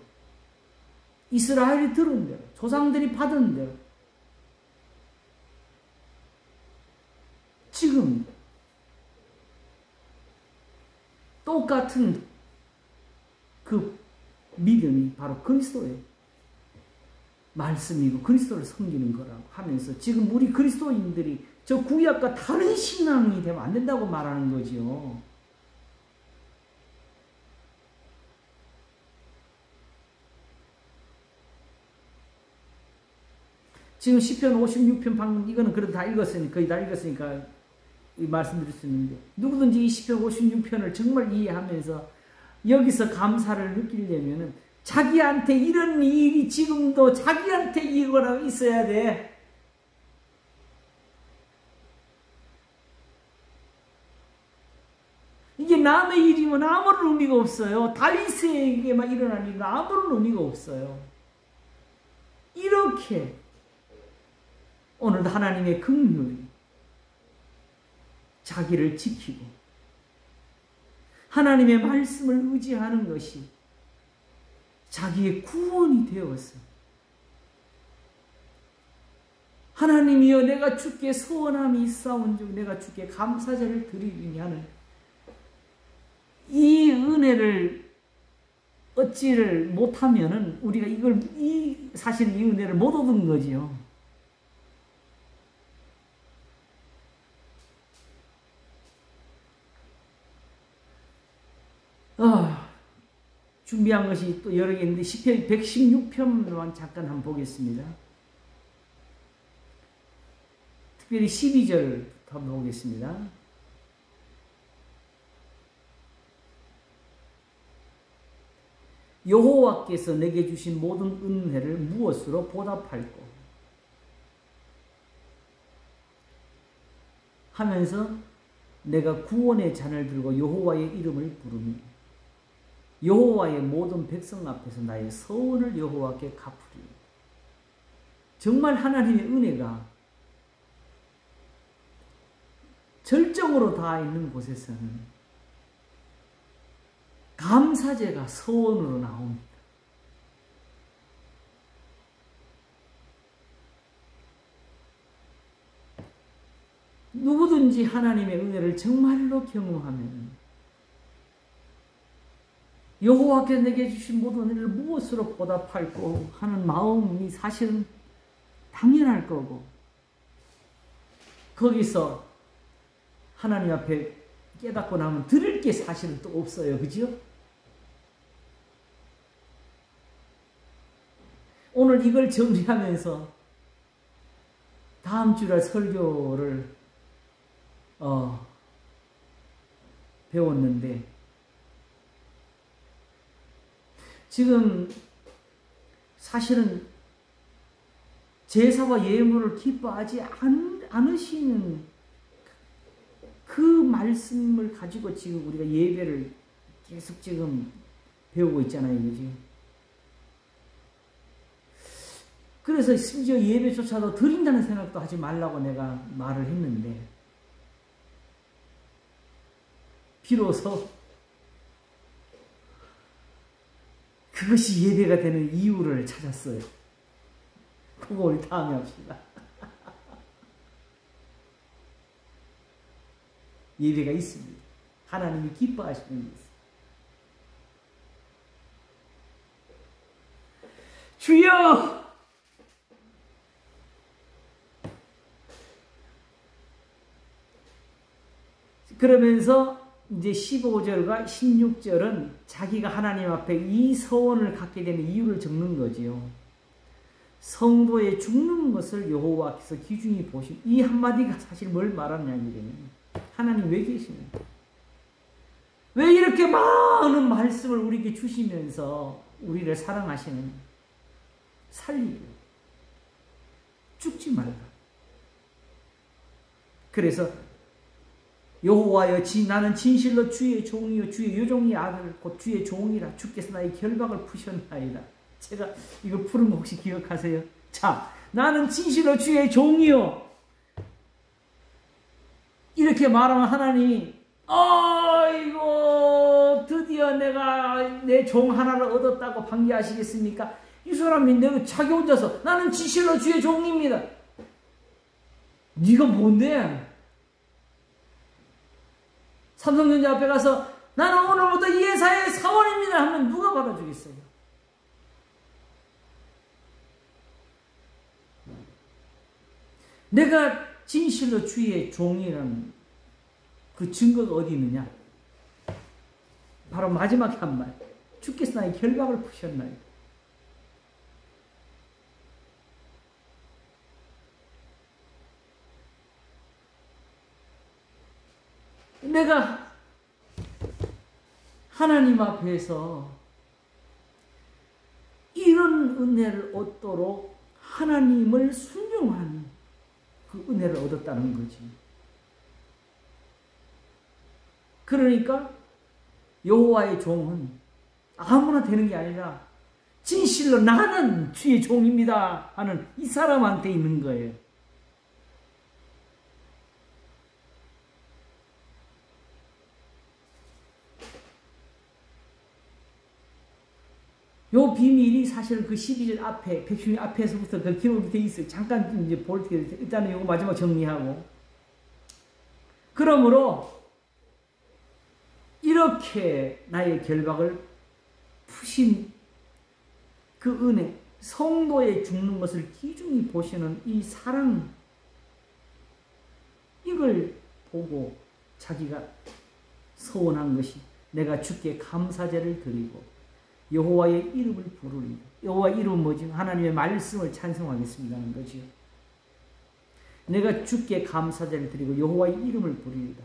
이스라엘이 들은 대로, 조상들이 받은 대로 지금 똑같은 그 믿음이 바로 그리스도의 말씀이고 그리스도를 섬기는 거라고 하면서, 지금 우리 그리스도인들이 저 구약과 다른 신앙이 되면 안 된다고 말하는 거죠. 지금 시편 56편 방금 이거는 그래도 다 읽었으니까, 거의 다 읽었으니까 말씀드릴 수 있는데, 누구든지 이 시편 56편을 정말 이해하면서 여기서 감사를 느끼려면은 자기한테 이런 일이 지금도 자기한테 이거가 있어야 돼. 이게 남의 일이면 아무런 의미가 없어요. 다윗에게만 일어난 일은 아무런 의미가 없어요. 이렇게 오늘도 하나님의 긍휼이 자기를 지키고 하나님의 말씀을 의지하는 것이 자기의 구원이 되었어요. 하나님이여, 내가 주께 소원함이 있사온즉 내가 주께 감사제를 드리리니 하는 이 은혜를 얻지를 못하면은 우리가 사실 이 은혜를 못 얻은 거지요. 준비한 것이 또 여러 개 있는데, 시편 116편만 잠깐 한번 보겠습니다. 특별히 12절부터 한번 보겠습니다. 여호와께서 내게 주신 모든 은혜를 무엇으로 보답할꼬 하면서 내가 구원의 잔을 들고 여호와의 이름을 부르며 여호와의 모든 백성 앞에서 나의 서원을 여호와께 갚으리. 정말 하나님의 은혜가 절정으로 닿아 있는 곳에서는 감사제가 서원으로 나옵니다. 누구든지 하나님의 은혜를 정말로 경험하면 여호와께 내게 주신 모든 은혜를 무엇으로 보답할꼬 하는 마음이 사실은 당연할 거고, 거기서 하나님 앞에 깨닫고 나면 드릴 게 사실은 또 없어요. 그죠? 오늘 이걸 정리하면서 다음 주에 설교를 배웠는데, 지금 사실은 제사와 예물을 기뻐하지 않으시는 그 말씀을 가지고 지금 우리가 예배를 계속 지금 배우고 있잖아요. 그죠? 그래서 심지어 예배조차도 드린다는 생각도 하지 말라고 내가 말을 했는데, 비로소 그것이 예배가 되는 이유를 찾았어요. 그거 우리 다음에 합시다. 예배가 있습니다. 하나님이 기뻐하시는 게 있습니다. 주여! 그러면서 이제 15절과 16절은 자기가 하나님 앞에 이 서원을 갖게 되는 이유를 적는 거지요. 성도의 죽는 것을 여호와께서 귀중히 보신, 이 한마디가 사실 뭘 말하느냐 이래요. 하나님 왜 계시는가? 왜 이렇게 많은 말씀을 우리에게 주시면서 우리를 사랑하시는, 살리고 죽지 말라. 그래서 여호와여, 나는 진실로 주의 종이요 주의 요종의 아들 곧 주의 종이라. 주께서 나의 결박을 푸셨나이다. 제가 이거 푸른 거 혹시 기억하세요? 자, 나는 진실로 주의 종이요. 이렇게 말하면 하나님이 이거 드디어 내가 내 종 하나를 얻었다고 반기하시겠습니까? 이 사람이 내가 자기 혼자서 나는 진실로 주의 종입니다. 네가 뭔데? 삼성전자 앞에 가서 나는 오늘부터 이 회사의 사원입니다 하면 누가 받아주겠어요? 내가 진실로 주의 종이라는 그 증거가 어디 있느냐? 바로 마지막에 한 말. 주께서 나의 결박을 푸셨나요? 내가 하나님 앞에서 이런 은혜를 얻도록 하나님을 순종하는 그 은혜를 얻었다는 거지. 그러니까 여호와의 종은 아무나 되는 게 아니라 진실로 나는 주의 종입니다 하는 이 사람한테 있는 거예요. 요 비밀이 사실 그 12절 앞에, 백신의 앞에서부터 그 기록이 되어 있어요. 잠깐 이제 볼 때, 일단은 요거 마지막 정리하고. 그러므로, 이렇게 나의 결박을 푸신 그 은혜, 성도의 죽는 것을 귀중히 보시는 이 사랑, 이걸 보고 자기가 서원한 것이 내가 주께 감사제를 드리고 여호와의 이름을 부르리다. 여호와의 이름은 뭐지? 하나님의 말씀을 찬송하겠습니다 하는 거지요. 내가 주께 감사제를 드리고 여호와의 이름을 부르리다.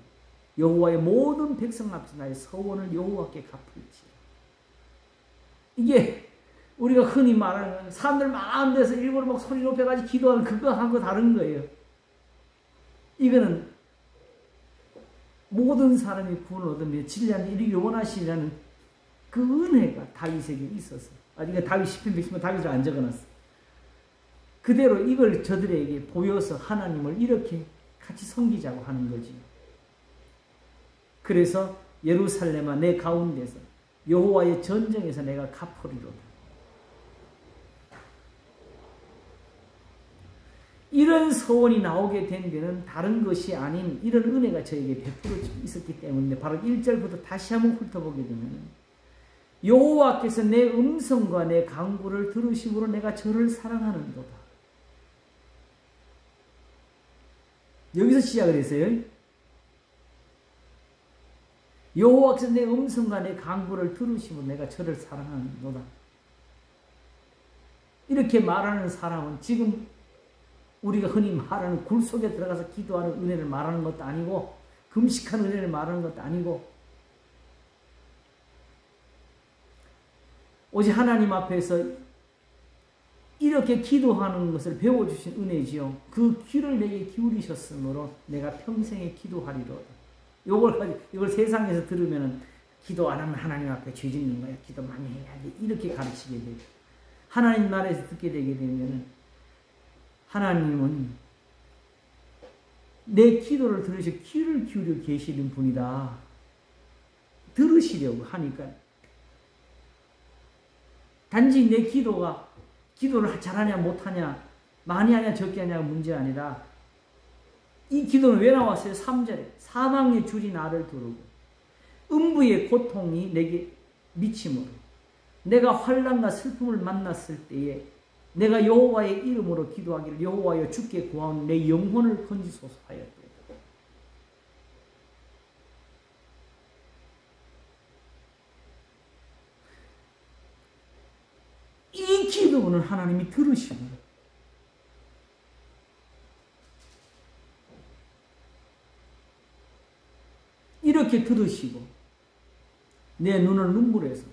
여호와의 모든 백성 앞에서 나의 서원을 여호와께 갚을지라. 이게 우리가 흔히 말하는 사람들 마음대로 일부러 막 소리 높여가지고 기도하는 그거하고 다른 거예요. 이거는 모든 사람이 구원을 얻으며 진리하는 이르기를 원하시라는 그 은혜가 다윗에게 있어서, 이거 다윗 시편 110편 다윗을 안 적어놨어. 그대로 이걸 저들에게 보여서 하나님을 이렇게 같이 섬기자고 하는 거지. 그래서 예루살렘아 내 가운데서 여호와의 전쟁에서 내가 갚으리로다. 이런 서원이 나오게 된 데는 다른 것이 아닌 이런 은혜가 저에게 베풀어지고 있었기 때문에 바로 1절부터 다시 한번 훑어보게 되면 여호와께서 내 음성과 내 간구를 들으심으로 내가 저를 사랑하는도다. 여기서 시작을 했어요. 여호와께서 내 음성과 내 간구를 들으시고 내가 저를 사랑하는도다. 이렇게 말하는 사람은 지금 우리가 흔히 말하는 굴 속에 들어가서 기도하는 은혜를 말하는 것도 아니고 금식하는 은혜를 말하는 것도 아니고 오직 하나님 앞에서 이렇게 기도하는 것을 배워주신 은혜지요. 그 귀를 내게 기울이셨으므로 내가 평생에 기도하리로다. 이걸 세상에서 들으면 기도 안 하면 하나님 앞에 죄 짓는 거야. 기도 많이 해야 돼. 이렇게 가르치게 되고 하나님 나라에서 듣게 되게 되면 하나님은 내 기도를 들으셔 귀를 기울여 계시는 분이다. 들으시려고 하니까 단지 내 기도를 잘하냐 못하냐 많이 하냐 적게 하냐가 문제가 아니라 이 기도는 왜 나왔어요? 3절에 사망의 줄이 나를 두르고 음부의 고통이 내게 미침으로 내가 환난과 슬픔을 만났을 때에 내가 여호와의 이름으로 기도하기를 여호와여 주께 구하오니 내 영혼을 건지소서 하였다. 이 기도는 하나님이 들으시고 이렇게 들으시고 내 눈을 눈물에서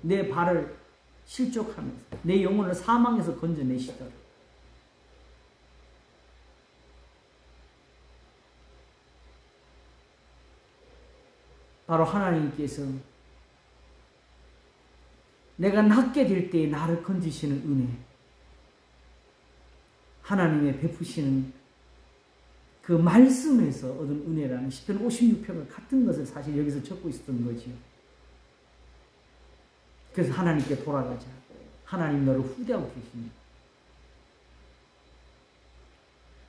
내 발을 실족하면서 내 영혼을 사망에서 건져내시더라. 바로 하나님께서 내가 낫게 될 때에 나를 건지시는 은혜, 하나님의 베푸시는 그 말씀에서 얻은 은혜라는 시편 56편과 같은 것을 사실 여기서 적고 있었던 거지요. 그래서 하나님께 돌아가자. 하나님 너를 후대하고 계십니다.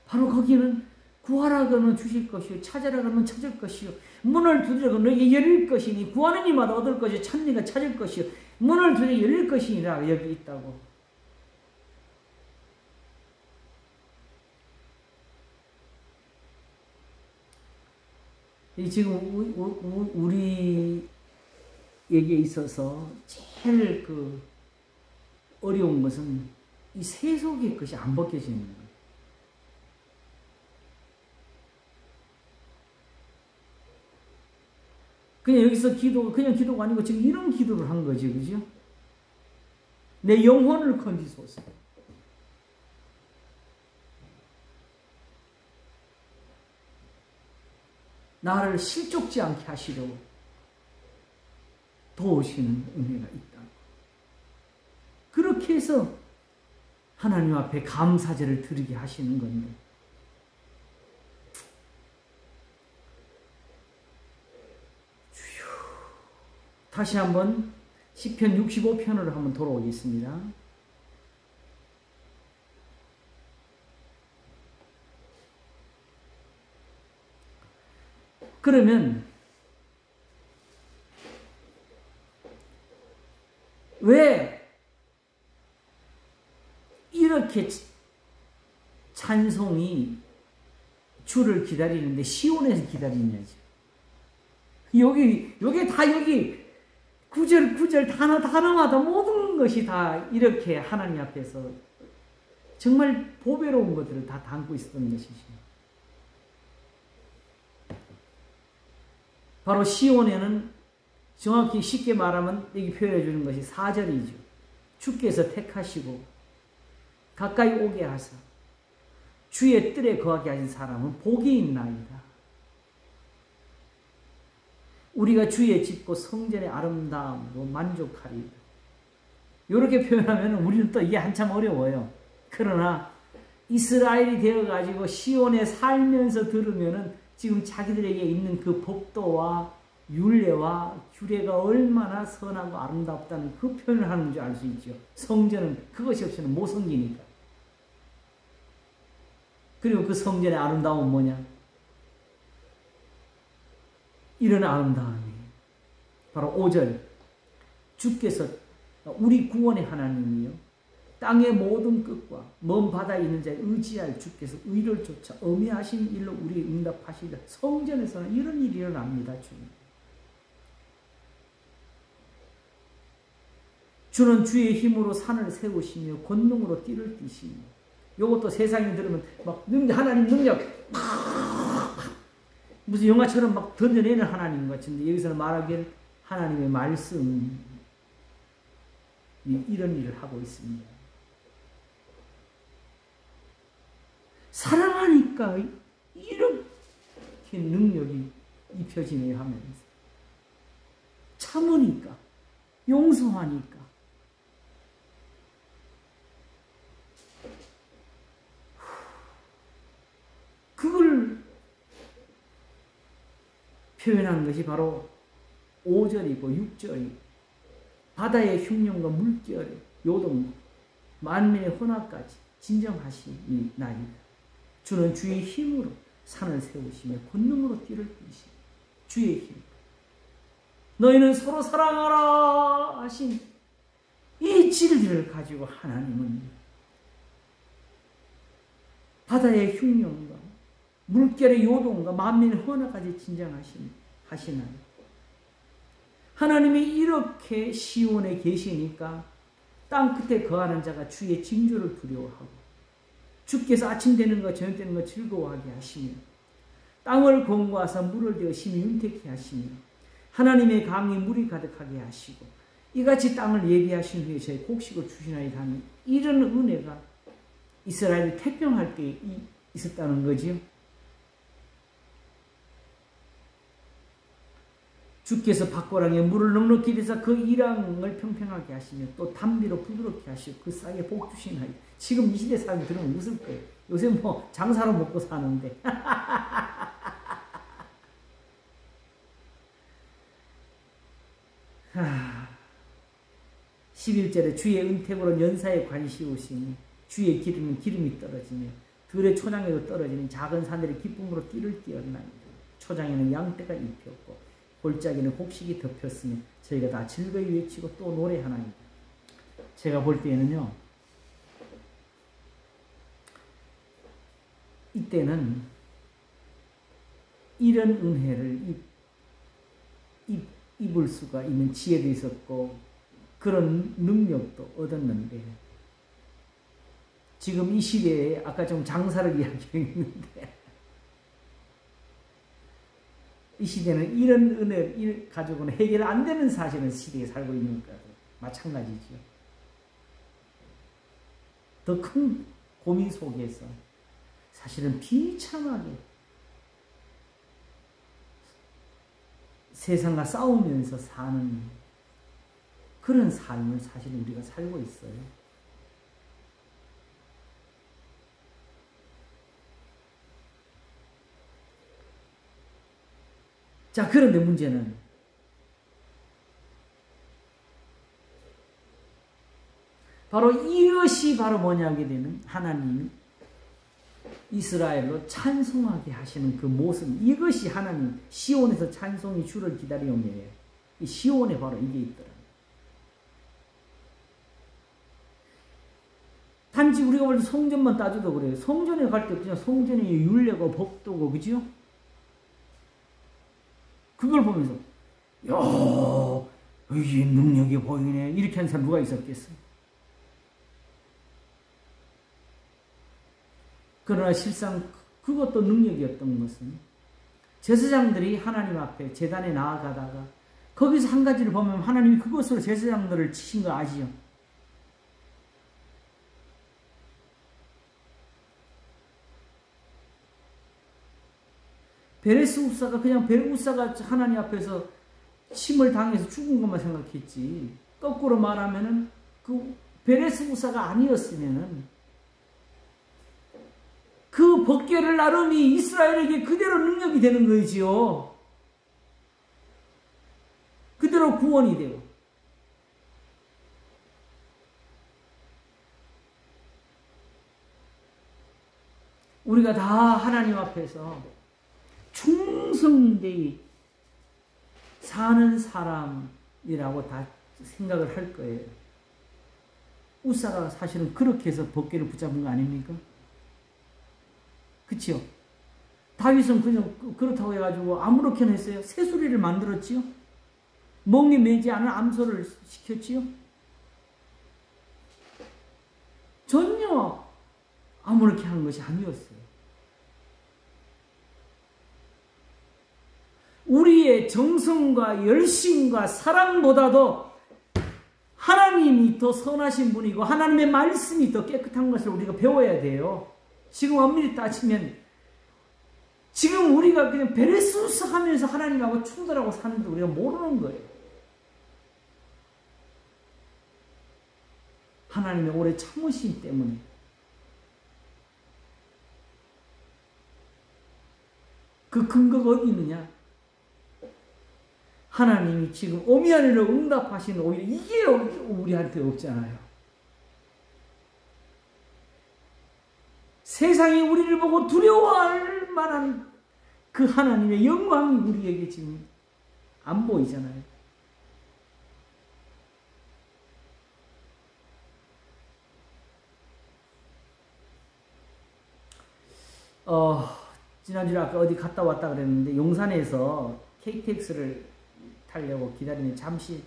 바로 거기는 구하라 그러면 주실 것이요 찾으라 그러면 찾을 것이요 문을 두드려 그러면 너에게 열릴 것이니 구하는 이마다 얻을 것이요 찾는 이가 찾을 것이요 문을 두드려 열릴 것이니라 여기 있다고. 지금 우리에게 있어서 제일 그 어려운 것은 이 세속의 것이 안 벗겨지는 거예요. 그냥 여기서 그냥 기도가 아니고 지금 이런 기도를 한 거지, 그죠? 내 영혼을 건지소서. 나를 실족지 않게 하시려고 도우시는 은혜가 있다. 그렇게 해서 하나님 앞에 감사제를 드리게 하시는 건데 다시 한번 시편 65편으로 한번 돌아오겠습니다. 그러면 왜 이렇게 찬송이 주를 기다리는데 시온에서 기다리냐죠. 여기 구절 단어마다 모든 것이 다 이렇게 하나님 앞에서 정말 보배로운 것들을 다 담고 있었던 것이죠. 바로 시온에는 정확히 쉽게 말하면 여기 표현해 주는 것이 4절이죠. 주께서 택하시고 가까이 오게 하사 주의 뜰에 거하게 하신 사람은 복이 있나이다. 우리가 주의 짓고 성전의 아름다움으로 만족하리이다. 이렇게 표현하면 우리는 또 이게 한참 어려워요. 그러나 이스라엘이 되어가지고 시온에 살면서 들으면은 지금 자기들에게 있는 그 법도와 율례와 규례가 얼마나 선하고 아름답다는 그 표현을 하는 줄 알 수 있죠. 성전은 그것이 없이는 못 섬기니까. 그리고 그 성전의 아름다움은 뭐냐? 이런 아름다움이 바로 5절 주께서 우리 구원의 하나님이요 땅의 모든 끝과 먼 바다에 있는 자에 의지할 주께서 의를 쫓아 어미하신 일로 우리 응답하시리라. 성전에서는 이런 일이 일어납니다. 주는 주의 힘으로 산을 세우시며 권능으로 띠를 띠시며. 요것도 세상에 들으면 막 하나님 능력 무슨 영화처럼 막 던져내는 하나님 같은데, 여기서는 말하기를 하나님의 말씀이 이런 일을 하고 있습니다. 사랑하니까 이렇게 능력이 입혀지네요 하면서, 참으니까, 용서하니까, 그걸 표현한 것이 바로 5절이고 6절이 바다의 흉년과 물결의 요동 만민의 혼합까지 진정하시니 나이다. 주는 주의 힘으로 산을 세우시며 권능으로 띠를 띠시며. 주의 힘. 너희는 서로 사랑하라 하신 이 진리를 가지고 하나님은 바다의 흉년과 물결의 요동과 만민의 혼합까지 진정하시나요? 하나님이 이렇게 시온에 계시니까 땅 끝에 거하는 자가 주의 징조를 두려워하고, 주께서 아침 되는 것 저녁 되는 것 즐거워하게 하시며, 땅을 공고하사 물을 되어 심히 윤택케 하시며, 하나님의 강이 물이 가득하게 하시고, 이같이 땅을 예비하신 후에 저희 곡식을 주시나이다 하니, 이런 은혜가 이스라엘이 태평할 때 있었다는 거지요. 주께서 밭고랑에 물을 넉넉히 대사 그 이랑을 평평하게 하시며, 또 담비로 부드럽게 하시고 그 싹에 복 주시나이다. 지금 이 시대 사람이 들으면 웃을 거예요. 요새 뭐 장사로 먹고 사는데. 11절에 주의 은택으로 연사에 관시우시니 주의 기름이 떨어지며 들의 초장에도 떨어지는 작은 산들의 기쁨으로 띠를 띠었나이다. 초장에는 양떼가 입혔고 골짜기는 곡식이 덮였으며 저희가 다 즐거이 외치고 또 노래하나이다. 제가 볼 때에는요, 이때는 이런 은혜를 입을 수가 있는 지혜도 있었고 그런 능력도 얻었는데, 지금 이 시대에 아까 좀 장사를 이야기했는데, 이 시대는 이런 은혜를 가지고는 해결 안 되는 사실은 시대에 살고 있는 것과도 마찬가지죠. 더 큰 고민 속에서 사실은 비참하게 세상과 싸우면서 사는 그런 삶을 사실 우리가 살고 있어요. 자, 그런데 문제는 바로 이것이 바로 뭐냐 하게 되면 하나님이 이스라엘로 찬송하게 하시는 그 모습, 이것이 하나님 시온에서 찬송이 주를 기다리오며요. 이 시온에 바로 이게 있더라. 단지 우리가 볼 때 성전만 따져도 그래요. 성전에 갈 때 그냥 성전의 율례고 법도고, 그죠? 그걸 보면서 야, 이게 능력이 보이네, 이렇게 하는 사람 누가 있었겠어? 그러나 실상 그것도 능력이었던 것은 제사장들이 하나님 앞에 제단에 나아가다가 거기서 한 가지를 보면 하나님이 그것으로 제사장들을 치신 거 아시죠? 베레스 우사가 그냥 베레우사가 하나님 앞에서 침을 당해서 죽은 것만 생각했지, 거꾸로 말하면은 그 베레스 우사가 아니었으면은 그 법궤를 나름이 이스라엘에게 그대로 능력이 되는 거지요. 그대로 구원이 되고. 우리가 다 하나님 앞에서 충성되이 사는 사람이라고 다 생각을 할 거예요. 우사가 사실은 그렇게 해서 법궤를 붙잡은 거 아닙니까? 그치요? 다윗은 그냥 그렇다고 해가지고 아무렇게나 했어요. 새소리를 만들었지요? 멍에 매지 않은 암소를 시켰지요? 전혀 아무렇게 하는 것이 아니었어요. 우리의 정성과 열심과 사랑보다도 하나님이 더 선하신 분이고 하나님의 말씀이 더 깨끗한 것을 우리가 배워야 돼요. 지금 엄밀히 따지면 지금 우리가 그냥 베레스우스 하면서 하나님하고 충돌하고 사는데 우리가 모르는 거예요. 하나님의 오래 참으심 때문에. 그 근거가 어디 있느냐? 하나님이 지금 오미안으로 응답하시는 오히려 이게 우리한테 없잖아요. 세상이 우리를 보고 두려워할 만한 그 하나님의 영광이 우리에게 지금 안 보이잖아요. 지난주에 아까 어디 갔다 왔다 그랬는데 용산에서 KTX를 타려고 기다리는 잠시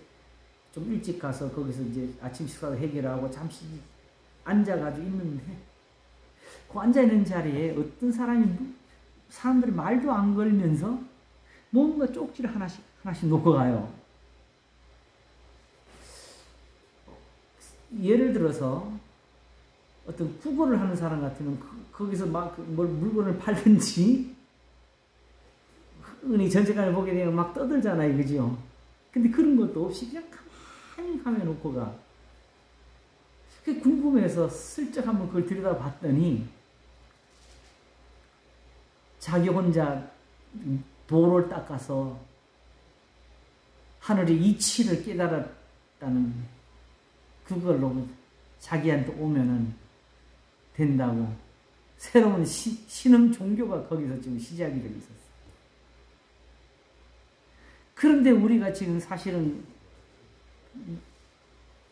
좀 일찍 가서 거기서 이제 아침 식사도 해결하고 잠시 앉아가지고 있는데 그 앉아있는 자리에 어떤 사람들이 말도 안 걸면서 뭔가 쪽지를 하나씩 놓고 가요. 예를 들어서 어떤 구걸을 하는 사람 같으면 거기서 막 뭘 물건을 팔든지 흔히 전체관을 보게 되면 막 떠들잖아요. 그죠? 근데 그런 것도 없이 그냥 가만히 하면 놓고 가. 그게 궁금해서 슬쩍 한번 그걸 들여다봤더니 자기 혼자 도를 닦아서 하늘의 이치를 깨달았다는 그걸로 자기한테 오면은 된다고 새로운 신흥 종교가 거기서 지금 시작이 되고 있었어요. 그런데 우리가 지금 사실은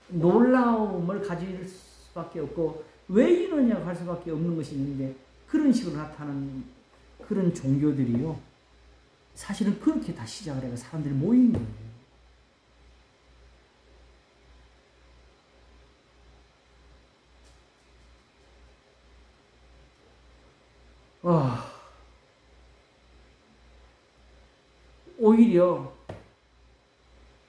놀라움을 가질 수밖에 없고 왜 이러냐고 할 수밖에 없는 것이 있는데 그런 식으로 나타나는 그런 종교들이요. 사실은 그렇게 다 시작을 해서 사람들이 모이는 거예요. 오히려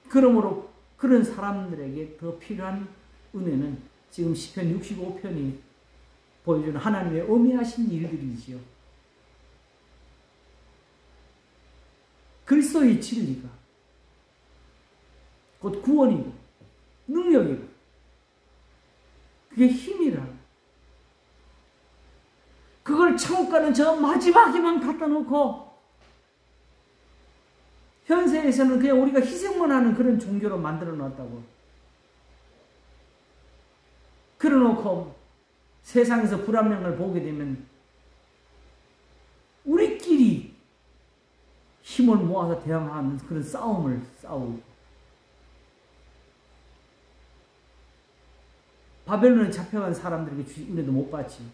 그러므로 그런 사람들에게 더 필요한 은혜는 지금 시편 65편이 보여주는 하나님의 어미하신 일들이지요. 그리스도의 진리가 곧 구원이고 능력이고 그게 힘이라. 그걸 천국가는 저 마지막에만 갖다 놓고 현세에서는 그냥 우리가 희생만 하는 그런 종교로 만들어 놨다고. 그래놓고 세상에서 불합리함을 보게 되면 우리끼리 힘을 모아서 대항하는 그런 싸움을 싸우고 바벨론에 잡혀간 사람들에게 은혜도 못 받지.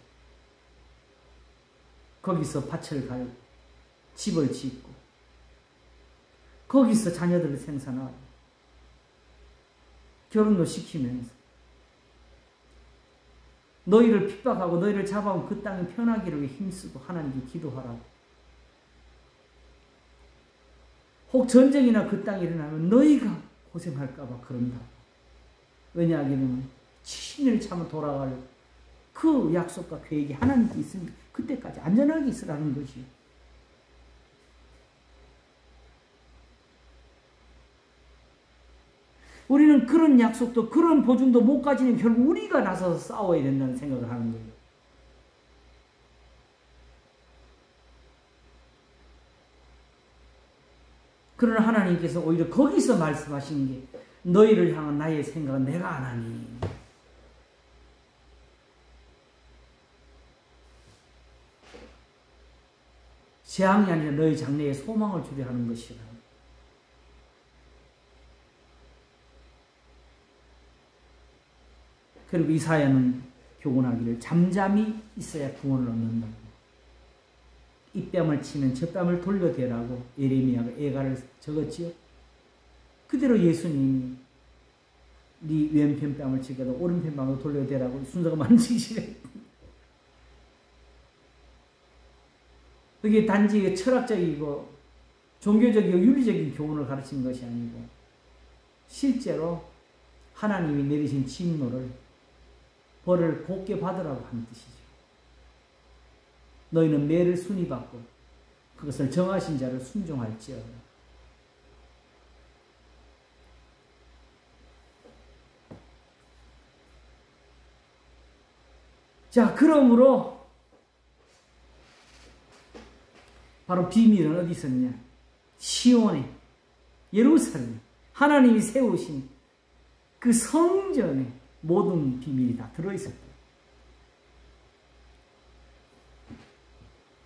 거기서 밭을 갈고 집을 짓고 거기서 자녀들을 생산하고 결혼도 시키면서 너희를 핍박하고 너희를 잡아온 그 땅이 편하기를 위해 힘쓰고 하나님께 기도하라고. 혹 전쟁이나 그 땅이 일어나면 너희가 고생할까 봐 그런다. 왜냐하면 70일 차면 돌아갈 그 약속과 계획이 하나님께 있으니 그때까지 안전하게 있으라는 것이요. 우리는 그런 약속도 그런 보증도 못 가지는 결국 우리가 나서서 싸워야 된다는 생각을 하는 거예요. 그러나 하나님께서 오히려 거기서 말씀하시는 게 너희를 향한 나의 생각은 내가 안 하니. 재앙이 아니라 너희 장래에 소망을 주려 하는 것이라. 그리고 이사야는 교훈하기를 잠잠히 있어야 구원을 얻는다고. 이 뺨을 치면 저 뺨을 돌려대라고 예레미야가 애가를 적었지요. 그대로 예수님이 네 왼편 뺨을 치게도 오른편 뺨을 돌려대라고 순서가 만지시래. 그게 단지 철학적이고 종교적이고 윤리적인 교훈을 가르치는 것이 아니고 실제로 하나님이 내리신 진노를 벌을 곱게 받으라고 하는 뜻이죠. 너희는 매를 순히 받고 그것을 정하신 자를 순종할지어다. 자, 그러므로 바로 비밀은 어디 있었냐? 시온에, 예루살렘, 하나님이 세우신 그 성전에 모든 비밀이 다 들어있었다.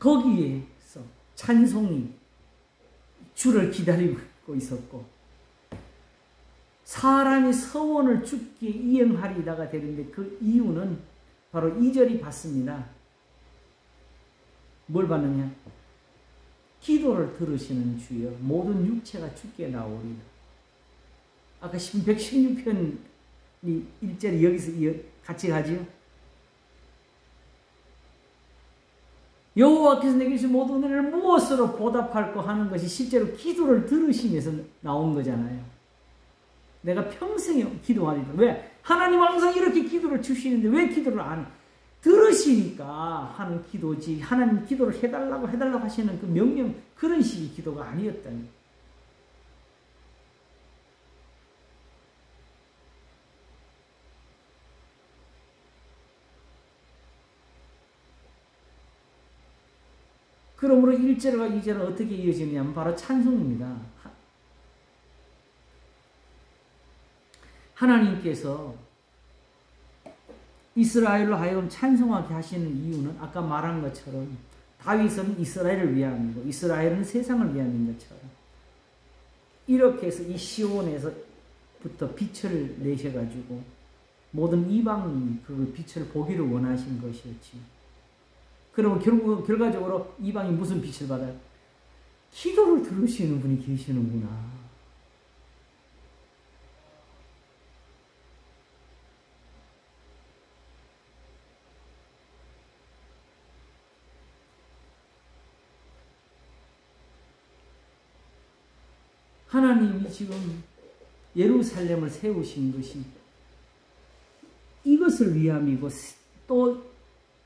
거기에서 찬송이 주를 기다리고 있었고 사람이 서원을 주께 이행하리다가 되는데 그 이유는 바로 2절이 받습니다. 뭘 받느냐? 기도를 들으시는 주여 모든 육체가 주께 나오리라. 아까 116편이 1절이 여기서 같이 가지요. 여호와께서 내게 주신 모든 은혜를 무엇으로 보답할까 하는 것이 실제로 기도를 들으시면서 나온 거잖아요. 내가 평생에 기도하리라. 왜? 하나님 항상 이렇게 기도를 주시는데 왜 기도를 안 해? 들으시니까 하는 기도지 하나님 기도를 해달라고 하시는 그 명령 그런 식의 기도가 아니었다니. 그러므로 1절과 2절은 어떻게 이어지냐면 바로 찬송입니다. 하나님께서 이스라엘로 하여금 찬송하게 하시는 이유는 아까 말한 것처럼 다윗은 이스라엘을 위함이고 이스라엘은 세상을 위함인 것처럼 이렇게 해서 이 시온에서부터 빛을 내셔가지고 모든 이방인이 그 빛을 보기를 원하신 것이었지. 그러면 결과적으로 이방이 무슨 빛을 받아요? 기도를 들으시는 분이 계시는구나. 하나님이 지금 예루살렘을 세우신 것이 이것을 위함이고 또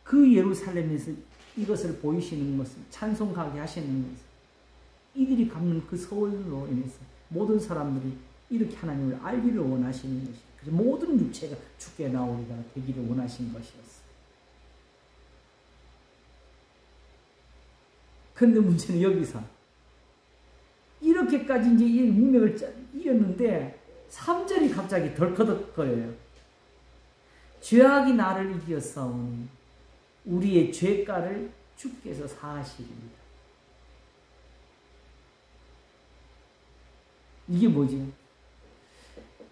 그 예루살렘에서 이것을 보이시는 것을 찬송하게 하시는 것을 이들이 갚는 그 서울로 인해서 모든 사람들이 이렇게 하나님을 알기를 원하시는 것이 그래서 모든 육체가 주께 나오리라 되기를 원하신 것이었어요. 그런데 문제는 여기서 이렇게까지 이제 이 문맥을 이었는데 3절이 갑자기 덜커덕거려요. 죄악이 나를 이겼사오니 우리의 죄가를 주께서 사하시리이다. 이게 뭐지?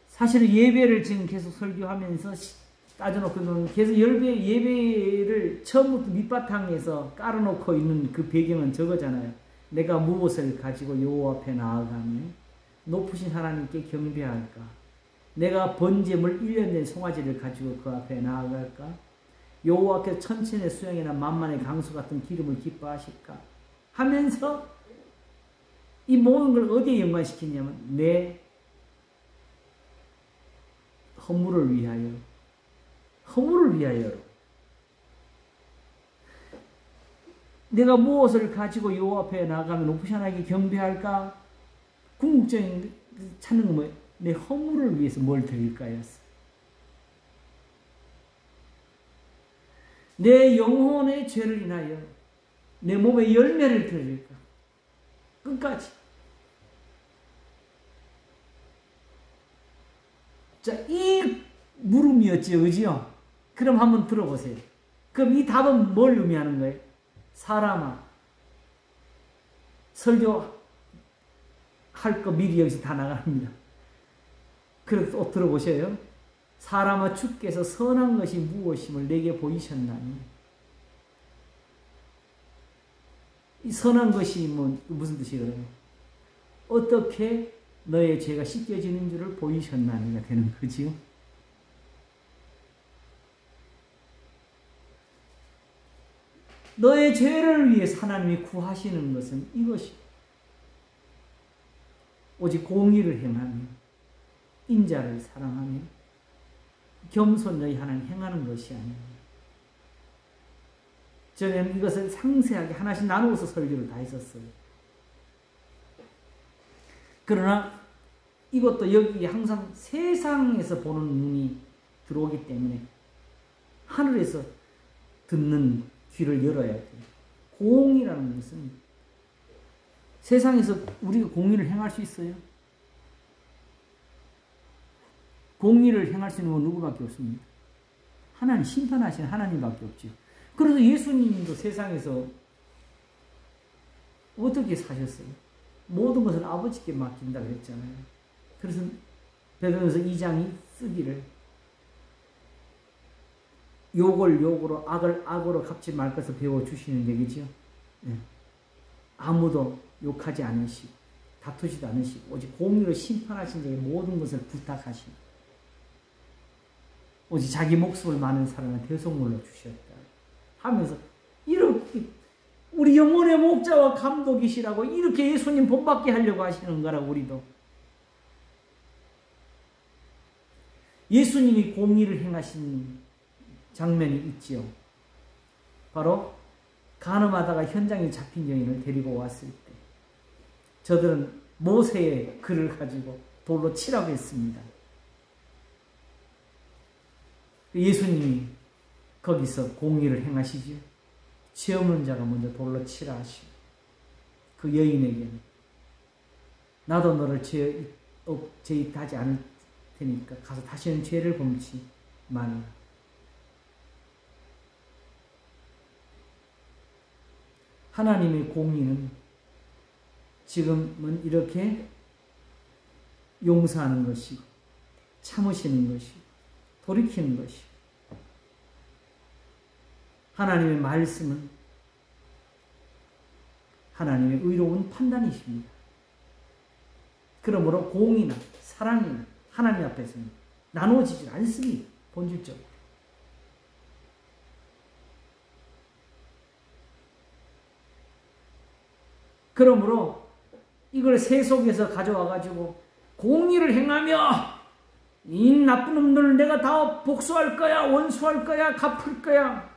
사실 예배를 지금 계속 설교하면서 따져놓고 계속 예배를 처음부터 밑바탕에서 깔아놓고 있는 그 배경은 저거잖아요. 내가 무엇을 가지고 여호와 앞에 나아가면 높으신 하나님께 경배할까? 내가 번제물 1년 된 송아지를 가지고 그 앞에 나아갈까? 여호와께서 천천의 수양이나 만만의 강수 같은 기름을 기뻐하실까? 하면서 이 모든 걸 어디에 연관시키냐면 내 허물을 위하여 내가 무엇을 가지고 여호와 앞에 나가면 높으신 하나님께 경배할까? 궁극적인 찾는 건 뭐예요? 내 허물을 위해서 뭘 드릴까였어. 내 영혼의 죄를 인하여 내 몸의 열매를 드릴까? 끝까지. 자, 이 물음이었죠, 그죠? 그럼 한번 들어보세요. 그럼 이 답은 뭘 의미하는 거예요? 사람아, 설교할 거 미리 여기서 다 나갑니다. 그래서 또 들어보셔요. 사람아 주께서 선한 것이 무엇임을 내게 보이셨나니. 이 선한 것이 무슨 뜻이거든요. 어떻게 너의 죄가 씻겨지는 줄을 보이셨나니가 되는 거지요. 너의 죄를 위해서 하나님이 구하시는 것은 이것이 오직 공의를 행하며 인자를 사랑하며 겸손히 하나님 행하는 것이 아닙니다. 저는 이것을 상세하게 하나씩 나누어서 설교를 다 했었어요. 그러나 이것도 여기 항상 세상에서 보는 눈이 들어오기 때문에 하늘에서 듣는 귀를 열어야 돼요. 공의라는 것은 세상에서 우리가 공의를 행할 수 있어요? 공의를 행할 수 있는 건 누구밖에 없습니다. 하나님, 심판하시는 하나님밖에 없죠. 그래서 예수님도 세상에서 어떻게 사셨어요? 모든 것을 아버지께 맡긴다 그랬잖아요. 그래서 베드로전서 2장이 쓰기를 욕을 욕으로 악을 악으로 갚지 말 것을 배워주시는 얘기죠. 네. 아무도 욕하지 않으시고 다투지도 않으시고 오직 공의로 심판하신 자에게 모든 것을 부탁하시고 오직 자기 목숨을 많은 사람은 대속물로 주셨다 하면서 이렇게 우리 영혼의 목자와 감독이시라고 이렇게 예수님 본받게 하려고 하시는 거라. 우리도 예수님이 공의를 행하신 장면이 있지요. 바로 간음하다가 현장에 잡힌 여인을 데리고 왔을 때 저들은 모세의 글을 가지고 돌로 치라고 했습니다. 예수님이 거기서 공의를 행하시죠. 죄 없는 자가 먼저 돌로 치라 하시고 그 여인에게는 나도 너를 죄 있하지 않을 테니까 가서 다시는 죄를 범치 말라. 하나님의 공의는 지금은 이렇게 용서하는 것이고 참으시는 것이고 돌이키는 것이고 하나님의 말씀은 하나님의 의로운 판단이십니다. 그러므로 공의나 사랑이나 하나님 앞에서는 나누어지지 않습니다. 본질적으로. 그러므로 이걸 세속에서 가져와가지고 공의를 행하며 이 나쁜 놈들 내가 다 복수할 거야, 원수할 거야, 갚을 거야.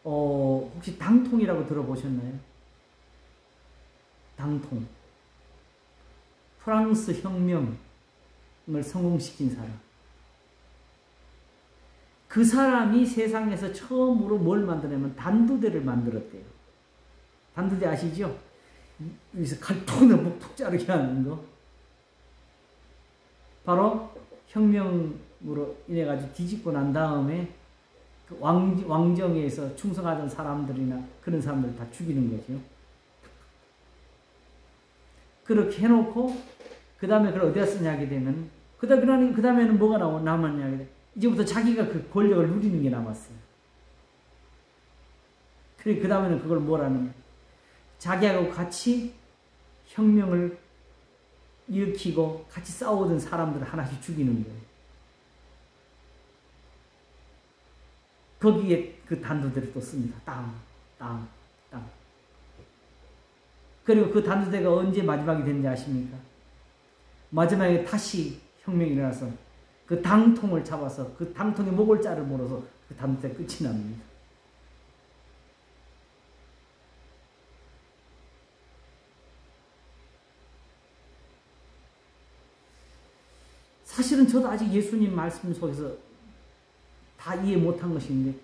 혹시 당통이라고 들어보셨나요? 당통. 프랑스 혁명을 성공시킨 사람. 그 사람이 세상에서 처음으로 뭘 만드냐면 단두대를 만들었대요. 단두대 아시죠? 여기서 칼통에 목 툭 자르게 하는 거. 바로 혁명으로 인해 가지고 뒤집고 난 다음에 그 왕정에서 충성하던 사람들이나 그런 사람들 다 죽이는 거죠. 그렇게 해놓고 그 다음에 그걸 어디다 쓰냐게 되면 그 다음에는 뭐가 남았냐게 돼. 이제부터 자기가 그 권력을 누리는 게 남았어요. 그 다음에는 그걸 뭐라는 자기하고 같이 혁명을 일으키고 같이 싸우던 사람들을 하나씩 죽이는 거예요. 거기에 그 단두대를 또 씁니다. 땅, 땅, 땅. 그리고 그 단두대가 언제 마지막이 되는지 아십니까? 마지막에 다시 혁명이 일어나서 그 당통을 잡아서 그 당통의 목을 자르므로써 그 단두대 끝이 납니다. 사실은 저도 아직 예수님 말씀 속에서 다 이해 못한 것인데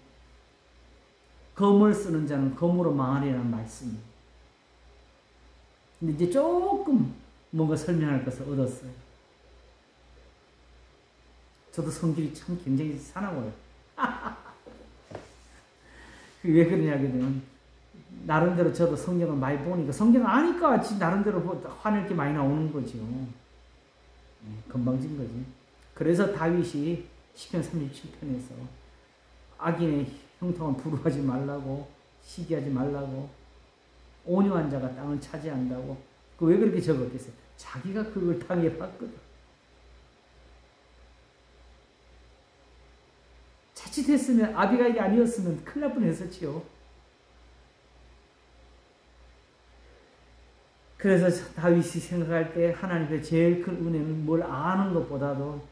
검을 쓰는 자는 검으로 망하리라는 말씀이에요. 근데 이제 조금 뭔가 설명할 것을 얻었어요. 저도 성질이 참 굉장히 사나워요. 왜 그러냐 하게 되면 나름대로 저도 성경을 많이 보니까 성경 아니까 나름대로 화낼 게 많이 나오는 거죠. 건방진 거지. 그래서 다윗이 시편 37편에서 악인의 형통을 부러워하지 말라고, 시기하지 말라고, 온유한 자가 땅을 차지한다고. 왜 그렇게 적었겠어요? 자기가 그걸 당해봤거든. 자칫했으면, 아비가일이 아니었으면 큰일 날 뻔했었지요. 그래서 다윗이 생각할 때 하나님의 제일 큰 은혜는 뭘 아는 것보다도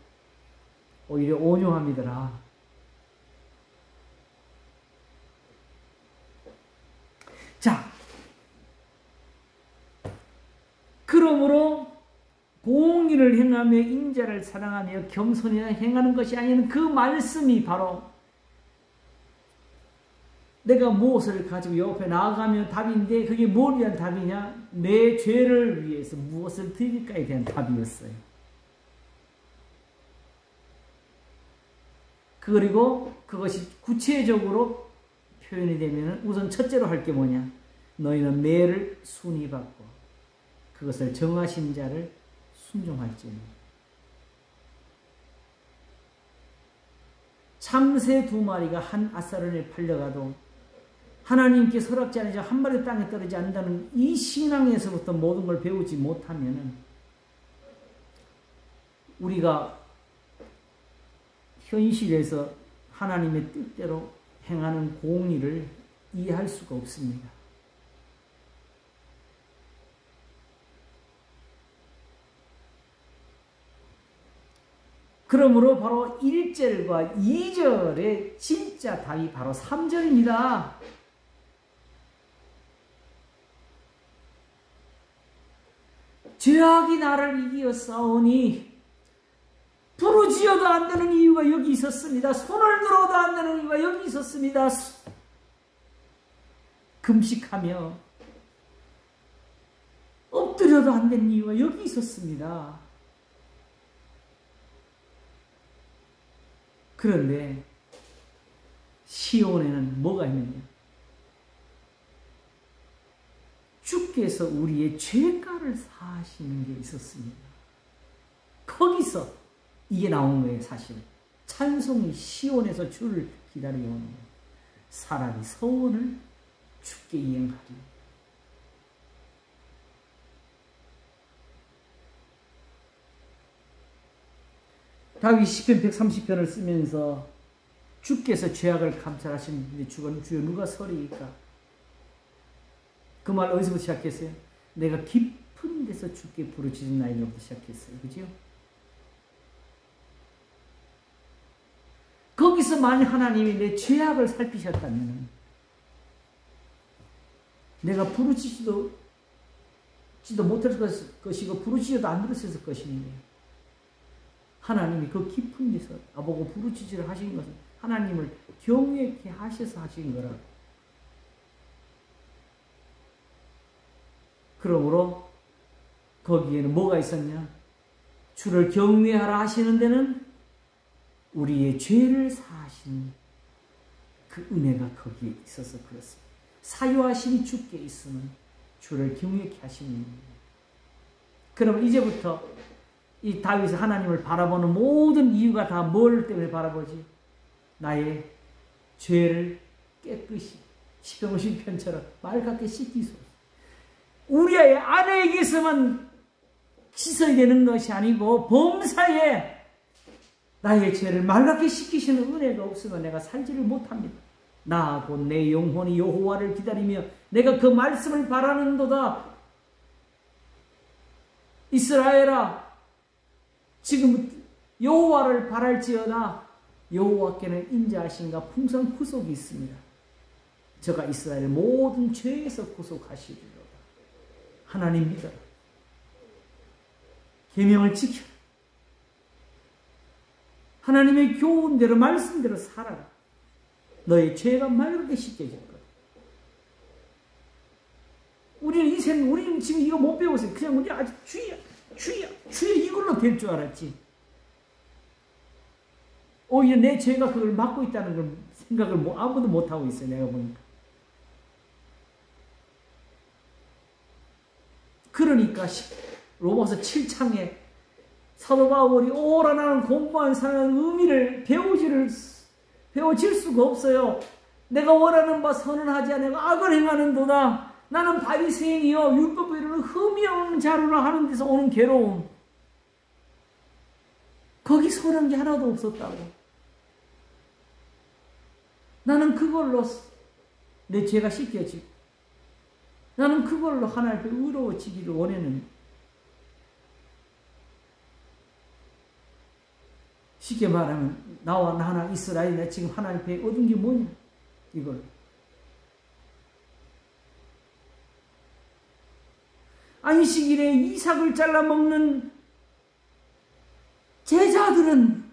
오히려 온유함이더라. 자, 그러므로 공의를 행하며 인자를 사랑하며 겸손히 행하는 것이 아닌 그 말씀이 바로 내가 무엇을 가지고 옆에 나아가면 답인데 그게 뭘 위한 답이냐? 내 죄를 위해서 무엇을 드릴까에 대한 답이었어요. 그리고 그것이 구체적으로 표현이 되면 우선 첫째로 할 게 뭐냐? 너희는 매를 순히 받고 그것을 정하신 자를 순종할지니. 참새 2마리가 한 아사른에 팔려가도 하나님께 허락지 않으자 한 마리 땅에 떨어지지 않는다는 이 신앙에서부터 모든 걸 배우지 못하면 우리가 현실에서 하나님의 뜻대로 행하는 공의를 이해할 수가 없습니다. 그러므로 바로 1절과 2절의 진짜 답이 바로 3절입니다. 죄악이 나를 이기어 싸우니 부르짖어도 안 되는 이유가 여기 있었습니다. 손을 들어도 안 되는 이유가 여기 있었습니다. 금식하며 엎드려도 안 되는 이유가 여기 있었습니다. 그런데 시온에는 뭐가 있느냐? 주께서 우리의 죄가를 사하시는 게 있었습니다. 거기서 이게 나온 거예요, 사실. 찬송이 시온에서 주를 기다려오는 거예요. 사람이 서원을 주께 이행하리. 다윗 시편 130편을 쓰면서 주께서 죄악을 감찰하시는데 주여 누가 서리이까? 그 말 어디서부터 시작했어요? 내가 깊은 데서 주께 부르짖은 나이로부터 시작했어요. 그죠? 거기서 만약 하나님이 내 죄악을 살피셨다면 내가 부르짖지도 못할 것이고 부르짖어도 안 들었을 것인데 하나님이 그 깊은 데서 나보고 부르짖으라 하신 것은 하나님을 경외케 하셔서 하신 거라고. 그러므로 거기에는 뭐가 있었냐? 주를 경외하라 하시는 데는 우리의 죄를 사하신 그 은혜가 거기에 있어서 그렇습니다. 사유하심이 주께 있으면 주를 경외케 하시는 겁니다. 그러면 이제부터 이 다윗이 하나님을 바라보는 모든 이유가 다 뭘 때문에 바라보지? 나의 죄를 깨끗이 시편 50편처럼 맑게 씻기소서. 우리의 아내에게서만 씻어야 되는 것이 아니고 범사에 나의 죄를 맑게 씻기시는 은혜가 없으면 내가 살지를 못합니다. 나하고 내 영혼이 여호와를 기다리며 내가 그 말씀을 바라는도다. 이스라엘아, 지금 여호와를 바랄지어다. 여호와께는 인자하심과 풍성 후속이 있습니다. 저가 이스라엘의 모든 죄에서 구속하시리로다. 하나님 믿어라. 계명을 지켜라. 하나님의 교훈대로 말씀대로 살아라. 너의 죄가 맑게 씻겨질 거다. 우리는 지금 이거 못 배웠어요. 그냥 우리 아직 주야 이걸로 될 줄 알았지. 오히려 내 죄가 그걸 막고 있다는 걸 생각을 아무도 못하고 있어요. 내가 보니까. 그러니까 로마서 7장에 사도 바울이 오라 나는 공부한 사람은 의미를 배워질 수가 없어요. 내가 원하는 바 선언하지 아니하고 악을 행하는도다. 나는 바리새인이요 율법에 이르는 흠이 없는 자로라 하는 데서 오는 괴로움. 거기 선한 게 하나도 없었다고. 나는 그걸로 내 죄가 씻겨지고 나는 그걸로 하나님 앞에 의로워지기를 원했는데 쉽게 말하면 나와 나나 이스라엘이나 지금 하나님 앞에 얻은 게 뭐냐 이걸. 안식일에 이삭을 잘라 먹는 제자들은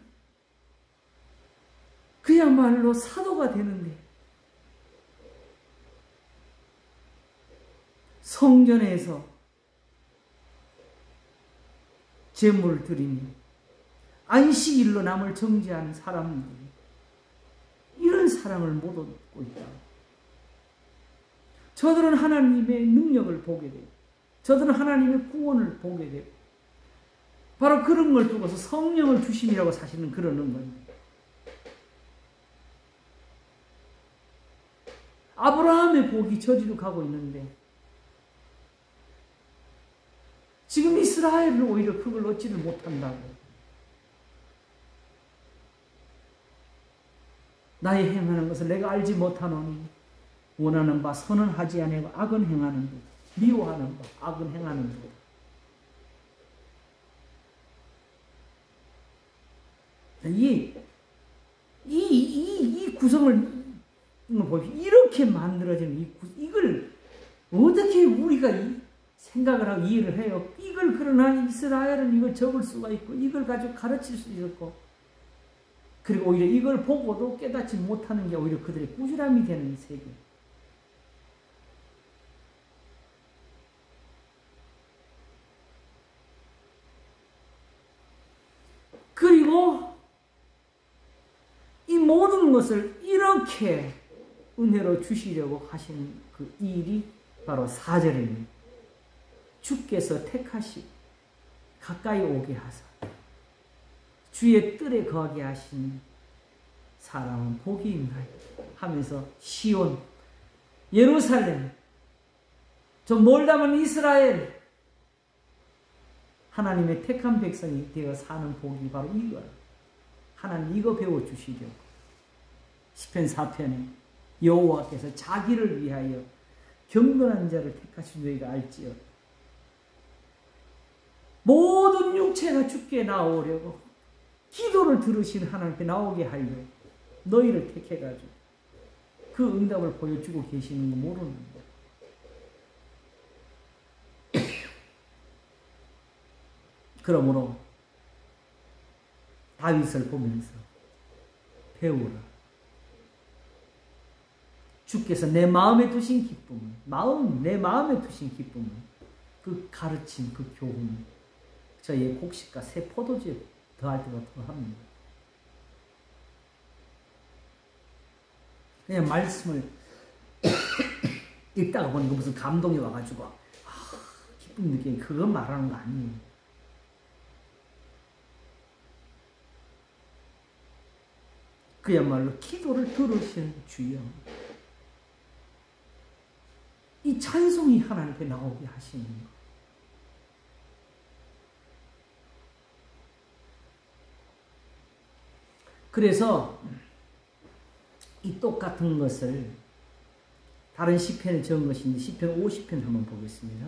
그야말로 사도가 되는데 성전에서 제물을 드리며 안식일로 남을 정죄하는 사람들이 이런 사랑을 못 얻고 있다. 저들은 하나님의 능력을 보게 되고 저들은 하나님의 구원을 보게 되고 바로 그런 걸 두고서 성령을 주심이라고 사실은 그러는 겁니다. 아브라함의 복이 저리로 가고 있는데 지금 이스라엘은 오히려 그걸 얻지를 못한다고. 나의 행하는 것을 내가 알지 못하노니 원하는 바 선언하지 아니하고 악은 행하는 것, 미워하는 바 악은 행하는 것. 이 구성을 보십시오. 이렇게 만들어지는 이걸 어떻게 우리가 생각을 하고 이해를 해요? 이걸 그러나 이스라엘은 이걸 적을 수가 있고 이걸 가지고 가르칠 수 있고 그리고 오히려 이걸 보고도 깨닫지 못하는 게 오히려 그들의 꾸지람이 되는 세계. 그리고 이 모든 것을 이렇게 은혜로 주시려고 하신 그 일이 바로 4절입니다. 주께서 택하시고 가까이 오게 하사 주의 뜰에 거하게 하신 사람은 복이 있나요? 하면서 시온, 예루살렘, 저 멀다만 이스라엘 하나님의 택한 백성이 되어 사는 복이 바로 이거예요. 하나님 이거 배워주시려고 시편 4편에 여호와께서 자기를 위하여 경건한 자를 택하신 너희가 알지어다. 모든 육체가 주께 나오려고 기도를 들으신 하나님께 나오게 하려고 너희를 택해가지고 그 응답을 보여주고 계시는 거 모르는 거예요. 그러므로 다윗을 보면서 배우라. 주께서 내 마음에 두신 기쁨을, 내 마음에 두신 기쁨을, 그 가르침, 그 교훈, 저의 곡식과 새 포도주에 더할 때가 더합니다. 그냥 말씀을 읽다가 보니까 무슨 감동이 와가지고 기쁨 느끼는 그거 말하는 거 아니에요. 그야말로 기도를 들으시는 주여. 이 찬송이 하나님께 나오게 하시는 것. 그래서 이 똑같은 것을 다른 시편에 적은 것인데 시편 50편 한번 보겠습니다.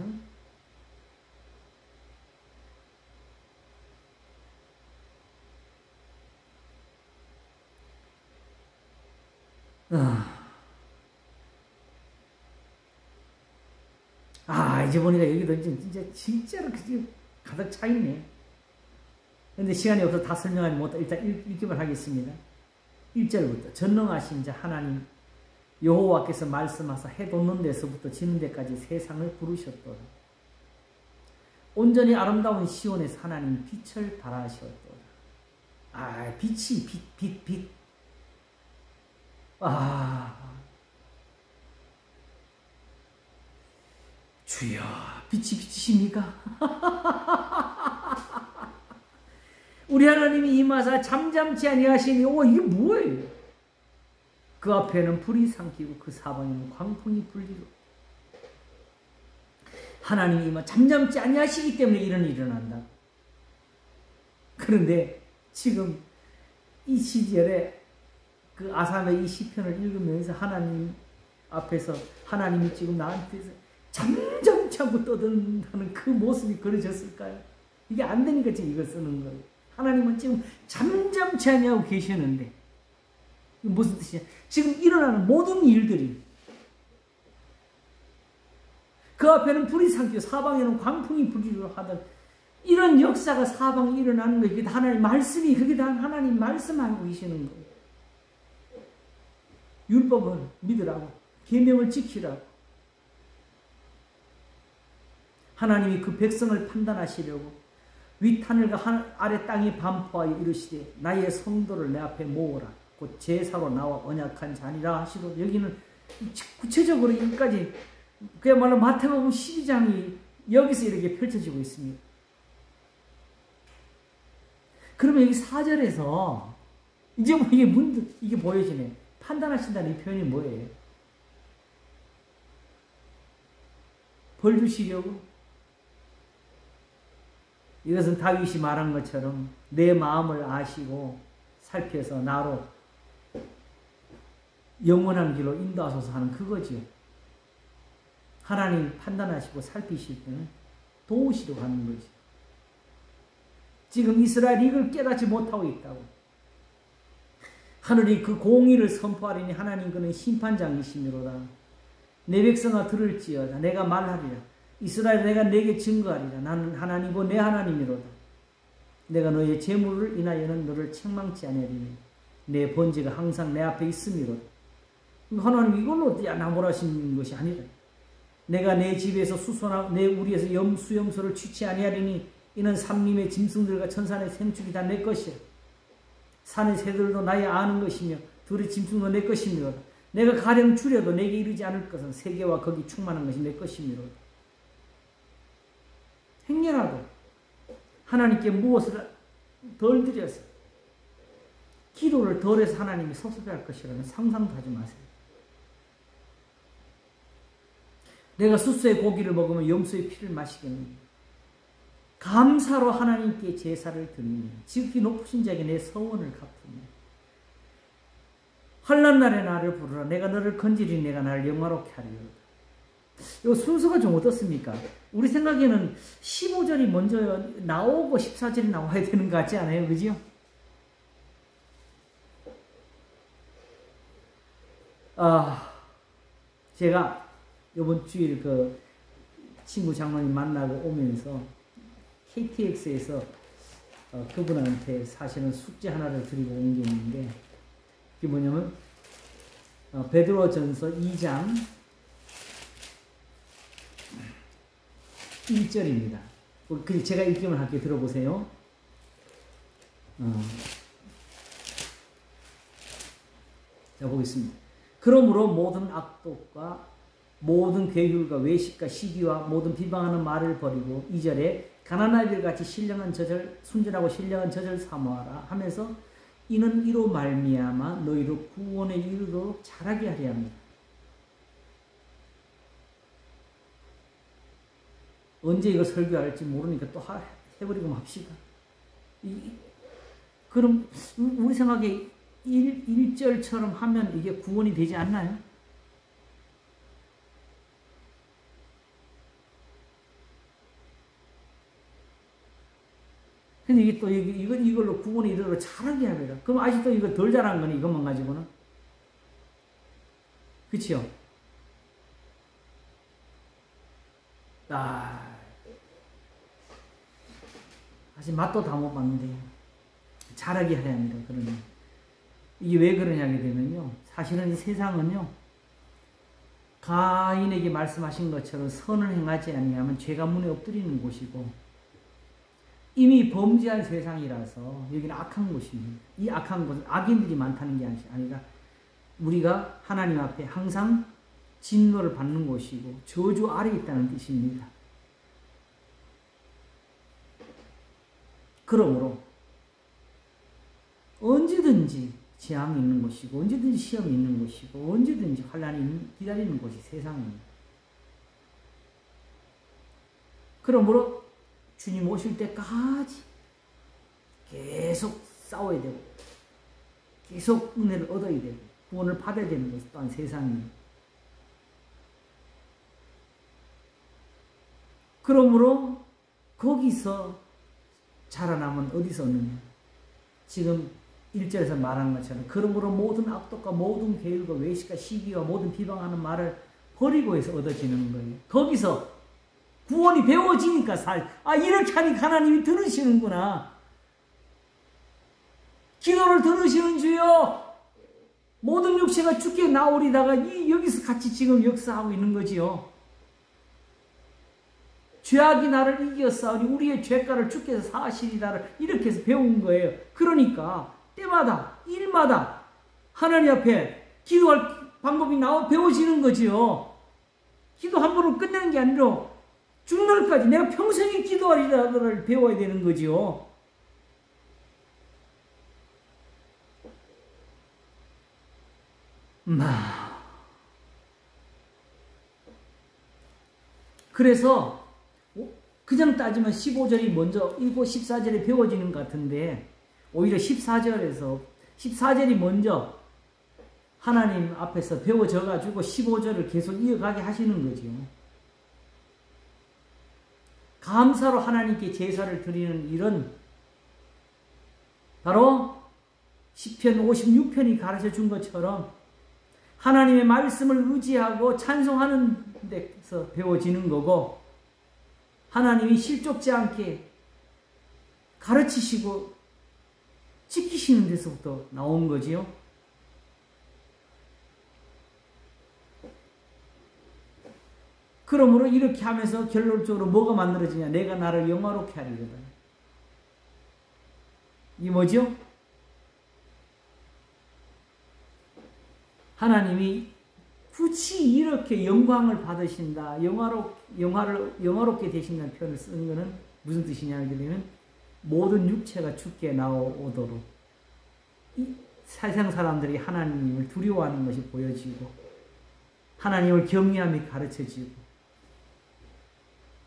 이제 보니까 여기도 진짜로 가득 차 있네. 근데 시간이 없어서 다 설명하지 못해 일단 읽기만 하겠습니다. 1절부터 전능하신 자 하나님 여호와께서 말씀하사 해 돋는 데서부터 지는 데까지 세상을 부르셨도다. 온전히 아름다운 시온에서 하나님 빛을 발하셨도다. 빛이 빛. 주여 빛이 빛이십니까? 우리 하나님이 임하사 잠잠치 아니하시니 이게 뭐예요? 그 앞에는 불이 삼키고 그 사방에는 광풍이 불리고 하나님이 임하 잠잠치 아니하시기 때문에 이런 일이 일어난다. 그런데 지금 이 시절에 그 아삼의 이 시편을 읽으면서 하나님 앞에서 하나님이 지금 나한테서 잠잠치 않고 떠든다는 그 모습이 그려졌을까요? 이게 안 되니까 지금 이걸 쓰는 거예요. 하나님은 지금 잠잠치 않냐고 계시는데 무슨 뜻이냐? 지금 일어나는 모든 일들이 그 앞에는 불이 삼키고 사방에는 광풍이 불리로 하던 이런 역사가 사방에 일어나는 거예요. 그게 다 하나님 말씀이 그게 다 하나님 말씀하고 계시는 거예요. 율법을 믿으라고 계명을 지키라고 하나님이 그 백성을 판단하시려고 윗하늘과 아래 땅이 반포하여 이르시되 나의 성도를 내 앞에 모으라 곧 제사로 나와 언약한 자니라 하시고 여기는 구체적으로 여기까지 그야말로 마태복음 12장이 여기서 이렇게 펼쳐지고 있습니다. 그러면 여기 4절에서 이제 뭐 이게 문득 이게 보여지네. 판단하신다는 이 표현이 뭐예요? 벌 주시려고? 이것은 다윗이 말한 것처럼 내 마음을 아시고 살펴서 나로 영원한 길로 인도하소서 하는 그거지요. 하나님 판단하시고 살피실 때는 도우시려고 하는 거지. 지금 이스라엘이 이걸 깨닫지 못하고 있다고. 하늘이 그 공의를 선포하리니 하나님 그는 심판장이시미로다. 내 백성아 들을지어다. 내가 말하리라. 이스라엘 내가 내게 증거하리라. 나는 하나님이고 내 하나님이로다. 내가 너의 재물을 인하여는 너를 책망치 아니하리니 내 번제가 항상 내 앞에 있음이로다. 하나님 이걸로 나무라신 것이 아니라 내가 내 집에서 수소나 내 우리에서 수염소를 취치 아니하리니 이는 삼림의 짐승들과 천산의 생축이 다 내 것이야. 산의 새들도 나의 아는 것이며 들의 짐승도 내 것이미로다. 내가 가령 줄여도 내게 이르지 않을 것은 세계와 거기 충만한 것이 내 것이미로다. 행여라도 하나님께 무엇을 덜 드려서 기도를 덜해서 하나님이 섭섭해할 것이라는 상상도 하지 마세요. 내가 숫소의 고기를 먹으면 염소의 피를 마시겠느냐. 감사로 하나님께 제사를 드리며 지극히 높으신 자에게 내 서원을 갚으며 환난 날에 나를 부르라. 내가 너를 건지리니 내가 나를 영화롭게 하리로다. 이 순서가 좀 어떻습니까? 우리 생각에는 15절이 먼저 나오고 14절이 나와야 되는 것 같지 않아요? 그죠? 제가 이번 주일 그 친구 장로님 만나고 오면서 KTX에서 그분한테 사실은 숙제 하나를 드리고 온 게 있는데 그게 뭐냐면 베드로전서 2장 1절입니다. 제가 읽기만 할게 들어보세요. 자 보겠습니다. 그러므로 모든 악독과 모든 괴휼과 외식과 시기와 모든 비방하는 말을 버리고 2절에 가난한 아이들같이 신령한 저절 순전하고 신령한 저절 사모하라 하면서 이는 이로 말미암아 너희로 구원에 이르도록 자라게 하려 합니다. 언제 이거 설교할지 모르니까 또 해버리고 맙시다. 그럼 우리 생각에 1절처럼 하면 이게 구원이 되지 않나요? 근데 이게 또 이걸로 구원이 이르도록 잘하게 합니다. 그럼 아직도 이거 덜 잘한 거니 이것만 가지고는? 그치요? 아직 맛도 다 못 봤는데 잘하게 해야 합니다. 그러면 이게 왜 그러냐게 되면요, 사실은 이 세상은요 가인에게 말씀하신 것처럼 선을 행하지 아니하면 죄가 문에 엎드리는 곳이고 이미 범죄한 세상이라서 여기는 악한 곳입니다. 이 악한 곳은 악인들이 많다는 게 아니라 우리가 하나님 앞에 항상 진노를 받는 곳이고 저주 아래 있다는 뜻입니다. 그러므로 언제든지 재앙이 있는 곳이고 언제든지 시험이 있는 곳이고 언제든지 환난이 기다리는 곳이 세상입니다. 그러므로 주님 오실 때까지 계속 싸워야 되고 계속 은혜를 얻어야 되고 구원을 받아야 되는 것이 또한 세상입니다. 그러므로 거기서 자라나면 어디서 얻느냐. 지금 1절에서 말한 것처럼 그러므로 모든 악독과 모든 계율과 외식과 시기와 모든 비방하는 말을 버리고 해서 얻어지는 거예요. 거기서 구원이 배워지니까 이렇게 하니까 하나님이 들으시는구나. 기도를 들으시는 주여 모든 육체가 죽게 나오리다가 여기서 같이 지금 역사하고 있는 거지요. 죄악이 나를 이겼사오니 우리의 죄가를 주께서 사하시리다를 이렇게 해서 배운 거예요. 그러니까 때마다 일마다 하나님 앞에 기도할 방법이 배워지는 거지요. 기도 한 번으로 끝내는 게 아니라 죽는 날까지 내가 평생에 기도하리라를 배워야 되는 거지요. 그래서 그냥 따지면 15절이 먼저 읽고 14절에 배워지는 것 같은데 오히려 14절이 먼저 하나님 앞에서 배워져 가지고 15절을 계속 이어가게 하시는 거죠. 감사로 하나님께 제사를 드리는 일은 바로 시편 56편이 가르쳐 준 것처럼 하나님의 말씀을 의지하고 찬송하는 데서 배워지는 거고 하나님이 실족지 않게 가르치시고 지키시는 데서부터 나온 거지요. 그러므로 이렇게 하면서 결론적으로 뭐가 만들어지냐. 내가 나를 영화롭게 하리로다. 이게 뭐죠? 하나님이 굳이 이렇게 영광을 받으신다, 영화롭게 되신다는 표현을 쓰는 것은 무슨 뜻이냐 하게 되면 모든 육체가 죽게 나오도록 이 세상 사람들이 하나님을 두려워하는 것이 보여지고 하나님을 경외함이 가르쳐지고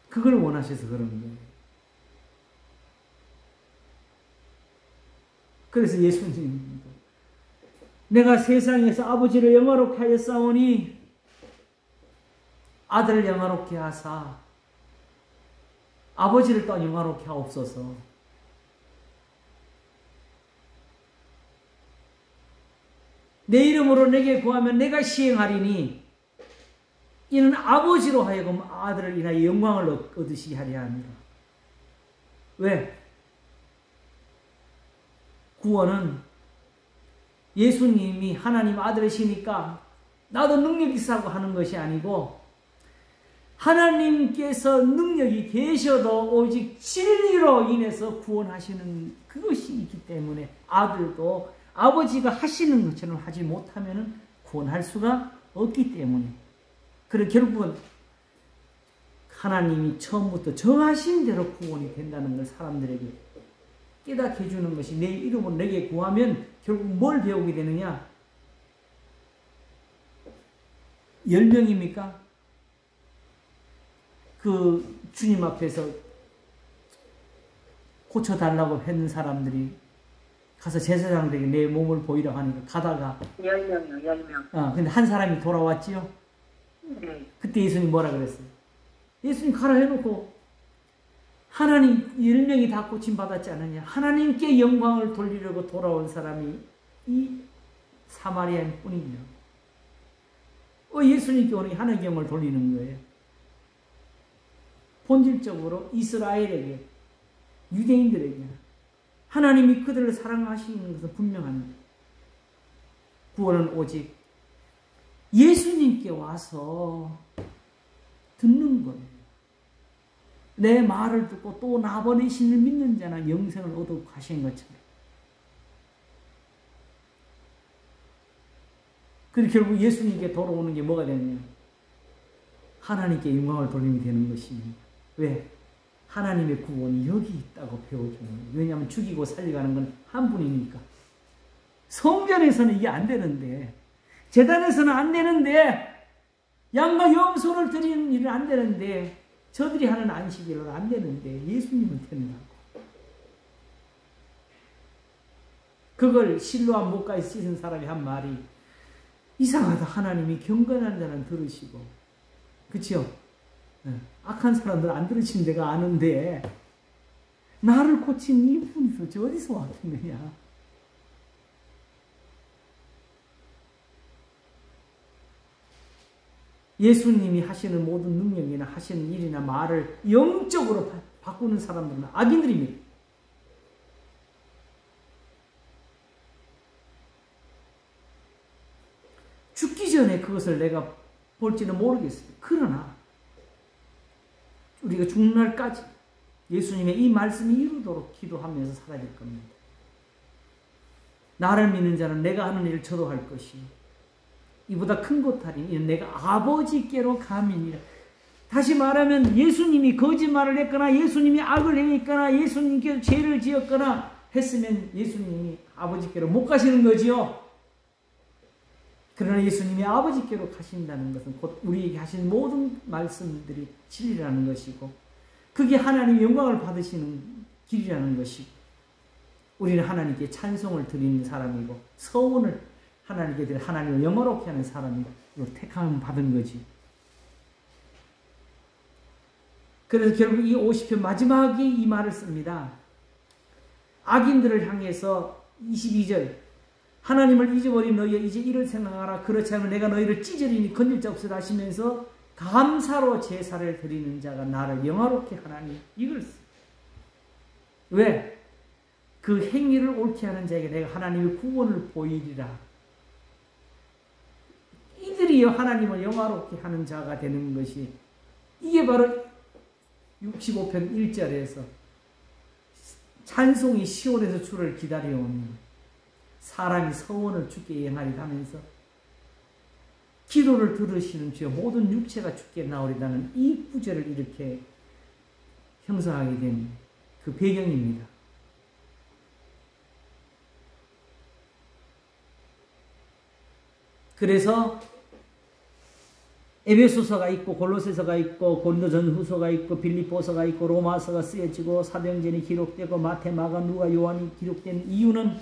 그걸 원하셔서 그런 거예요. 그래서 예수님도 내가 세상에서 아버지를 영화롭게 하였사오니 아들을 영화롭게 하사 아버지를 또 영화롭게 하옵소서. 내 이름으로 내게 구하면 내가 시행하리니 이는 아버지로 하여금 아들을 인하여 영광을 얻으시게 하려 합니다. 왜? 구원은 예수님이 하나님 아들이시니까 나도 능력 있다고 하는 것이 아니고 하나님께서 능력이 계셔도 오직 진리로 인해서 구원하시는 그것이 있기 때문에 아들도 아버지가 하시는 것처럼 하지 못하면 구원할 수가 없기 때문에 그래서 결국은 하나님이 처음부터 정하신 대로 구원이 된다는 걸 사람들에게 깨닫게 해주는 것이 내 이름으로 내게 구하면 결국 뭘 배우게 되느냐? 10명입니까? 그 주님 앞에서 고쳐달라고 했는 사람들이 가서 제사장들에게 내 몸을 보이라고 하니까 가다가 10명이요, 10명. 근데 한 사람이 돌아왔지요? 네. 그때 예수님 뭐라 그랬어요? 예수님 가라 해놓고 하나님 10명이 다 고침받았지 않느냐? 하나님께 영광을 돌리려고 돌아온 사람이 이 사마리아인 뿐이냐? 예수님께 오늘 하나님께 영광을 돌리는 거예요. 본질적으로 이스라엘에게 유대인들에게 하나님이 그들을 사랑하시는 것은 분명합니다. 구원은 오직 예수님께 와서 듣는 거예요. 내 말을 듣고 또 나보내신을 믿는 자는 영생을 얻어 가신 것처럼. 그리고 결국 예수님께 돌아오는 게 뭐가 되느냐? 하나님께 영광을 돌리면 되는 것입니다. 왜? 하나님의 구원이 여기 있다고 배워주는 거예요. 왜냐하면 죽이고 살려가는 건 한 분이니까. 성전에서는 이게 안 되는데, 제단에서는 안 되는데, 양과 염소를 드리는 일은 안 되는데, 저들이 하는 안식일은 안 되는데 예수님은 된다고. 그걸 실로암 못가에 씻은 사람이 한 말이, 이상하다. 하나님이 경건한 자는 들으시고, 그치요? 악한 사람들 안 들으시는 데가 아는데 나를 고친 이분이 도대체 어디서 왔겠느냐. 예수님이 하시는 모든 능력이나 하시는 일이나 말을 영적으로 바꾸는 사람들은 악인들입니다. 죽기 전에 그것을 내가 볼지는 모르겠어요. 그러나 우리가 죽는 날까지 예수님의 이 말씀이 이루도록 기도하면서 살아야 될 겁니다. 나를 믿는 자는 내가 하는 일을 저도 할 것이요 이보다 큰 것하리 이는 내가 아버지께로 감이니라. 다시 말하면 예수님이 거짓말을 했거나 예수님이 악을 행했거나 예수님께서 죄를 지었거나 했으면 예수님이 아버지께로 못 가시는 거지요. 그러나 예수님이 아버지께로 가신다는 것은 곧 우리에게 하신 모든 말씀들이 진리라는 것이고 그게 하나님의 영광을 받으시는 길이라는 것이고 우리는 하나님께 찬송을 드리는 사람이고 서원을 하나님께 드려 하나님을 영화롭게 하는 사람으로 택함을 받은 거지. 그래서 결국 이 50편 마지막에 이 말을 씁니다. 악인들을 향해서 22절 하나님을 잊어버린 너희여 이제 이를 생각하라. 그렇지 않으면 내가 너희를 찢으리니 건질 자 없으라 하시면서 감사로 제사를 드리는 자가 나를 영화롭게 하나니 이걸 써. 왜? 그 행위를 옳게 하는 자에게 내가 하나님의 구원을 보이리라. 이들이여 하나님을 영화롭게 하는 자가 되는 것이 이게 바로 65편 1절에서 찬송이 시온에서 주를 기다려오니 사람이 서원을 주께 행하리다 하면서 기도를 들으시는 주여 모든 육체가 주께 나오리다는 이 구절을 이렇게 형성하게 된 그 배경입니다. 그래서 에베소서가 있고 골로새서가 있고 고린도전후서가 있고 빌립보서가 있고 로마서가 쓰여지고 사도행전이 기록되고 마태, 마가, 누가, 요한이 기록된 이유는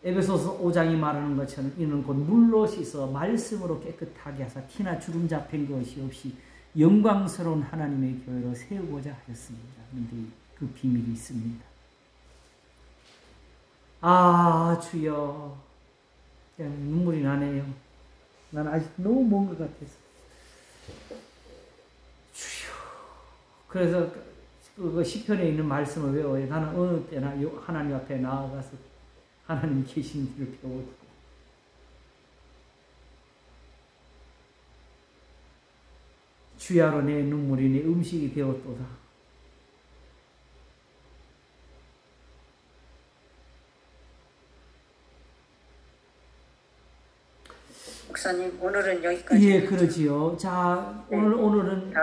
에베소서 5장이 말하는 것처럼 이는 곧 물로 씻어 말씀으로 깨끗하게 하사 티나 주름 잡힌 것이 없이 영광스러운 하나님의 교회로 세우고자 하셨습니다. 그런데 그 비밀이 있습니다. 아 주여 그냥 눈물이 나네요. 난 아직 너무 먼 것 같아서. 주여. 그래서 그 시편에 있는 말씀을 외워요. 나는 어느 때나 하나님 앞에 나아가서 하나님 계신 줄을 배워두고. 주야로 내 눈물이 내 음식이 되었도다. 목사님 오늘은 여기까지. 예, 그러지요. 자, 네. 오늘은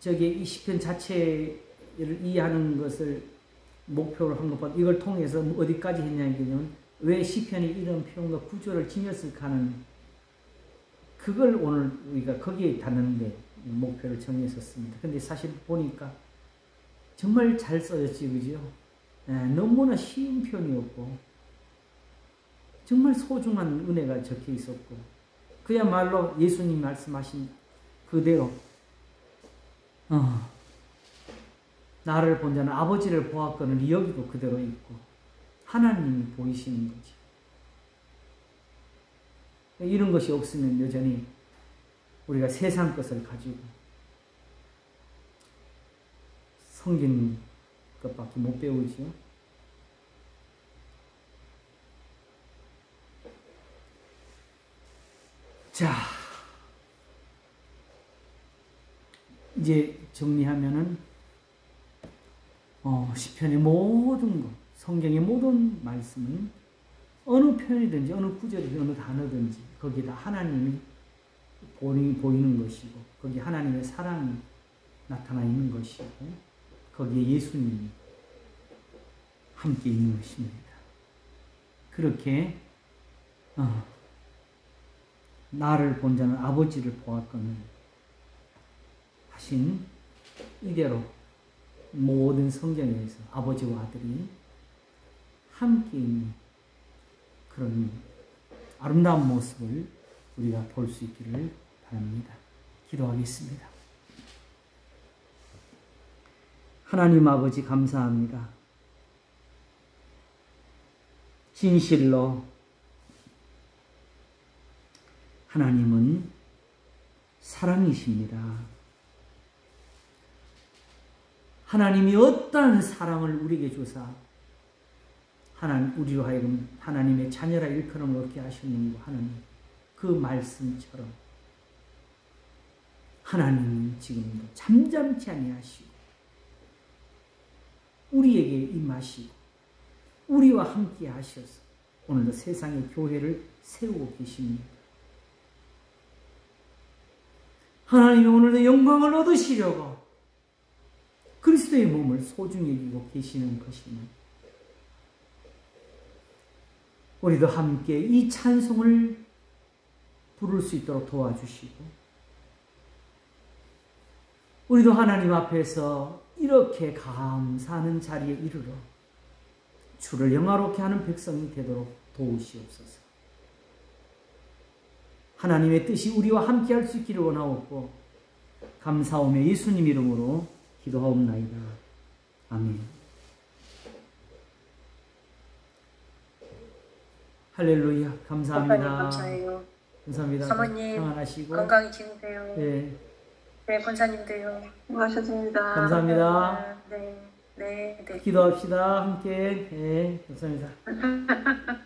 저기 이 시편 자체를 이해하는 것을 목표로 한 것보다 이걸 통해서 어디까지 했냐면 왜 시편이 이런 표현과 구조를 지녔을까 하는 그걸 오늘 우리가 거기에 닿는데 목표를 정했었습니다. 근데 사실 보니까 정말 잘 써졌지, 그죠? 너무나 쉬운 표현이었고 정말 소중한 은혜가 적혀 있었고 그야말로 예수님 말씀하신 그대로 나를 본 자는 아버지를 보았거늘 여기도 그대로 있고 하나님이 보이시는 거지. 이런 것이 없으면 여전히 우리가 세상 것을 가지고 섬기는 것밖에 못 배우지요. 자, 이제 정리하면은 시편의 모든 것, 성경의 모든 말씀은 어느 편이든지 어느 구절이든지 어느 단어든지 거기다 하나님이 보이는 것이고 거기 하나님의 사랑이 나타나 있는 것이고 거기에 예수님이 함께 있는 것입니다. 그렇게 나를 본 자는 아버지를 보았거늘 하신 이대로 모든 성경에서 아버지와 아들이 함께 있는 그런 아름다운 모습을 우리가 볼 수 있기를 바랍니다. 기도하겠습니다. 하나님 아버지 감사합니다. 진실로 하나님은 사랑이십니다. 하나님이 어떠한 사랑을 우리에게 주사 우리로 하여금 하나님의 자녀라 일컬음을 얻게 하셨는고 하는 그 말씀처럼 하나님은 지금도 잠잠치 아니하시고 우리에게 임하시고 우리와 함께 하셔서 오늘도 세상의 교회를 세우고 계십니다. 하나님이 오늘도 영광을 얻으시려고 그리스도의 몸을 소중히 여기고 계시는 것입니다. 우리도 함께 이 찬송을 부를 수 있도록 도와주시고 우리도 하나님 앞에서 이렇게 감사하는 자리에 이르러 주를 영화롭게 하는 백성이 되도록 도우시옵소서. 하나님의 뜻이 우리와 함께 할 수 있기를 원하옵고 감사하며 예수님 이름으로 기도하옵나이다. 아멘. 할렐루야. 감사합니다. 감사해요. 감사합니다. 사모님 평안하시고 건강히 지내세요. 네. 네, 권사님도요. 수고하셨습니다. 감사합니다. 네. 기도합시다. 함께. 네, 감사합니다.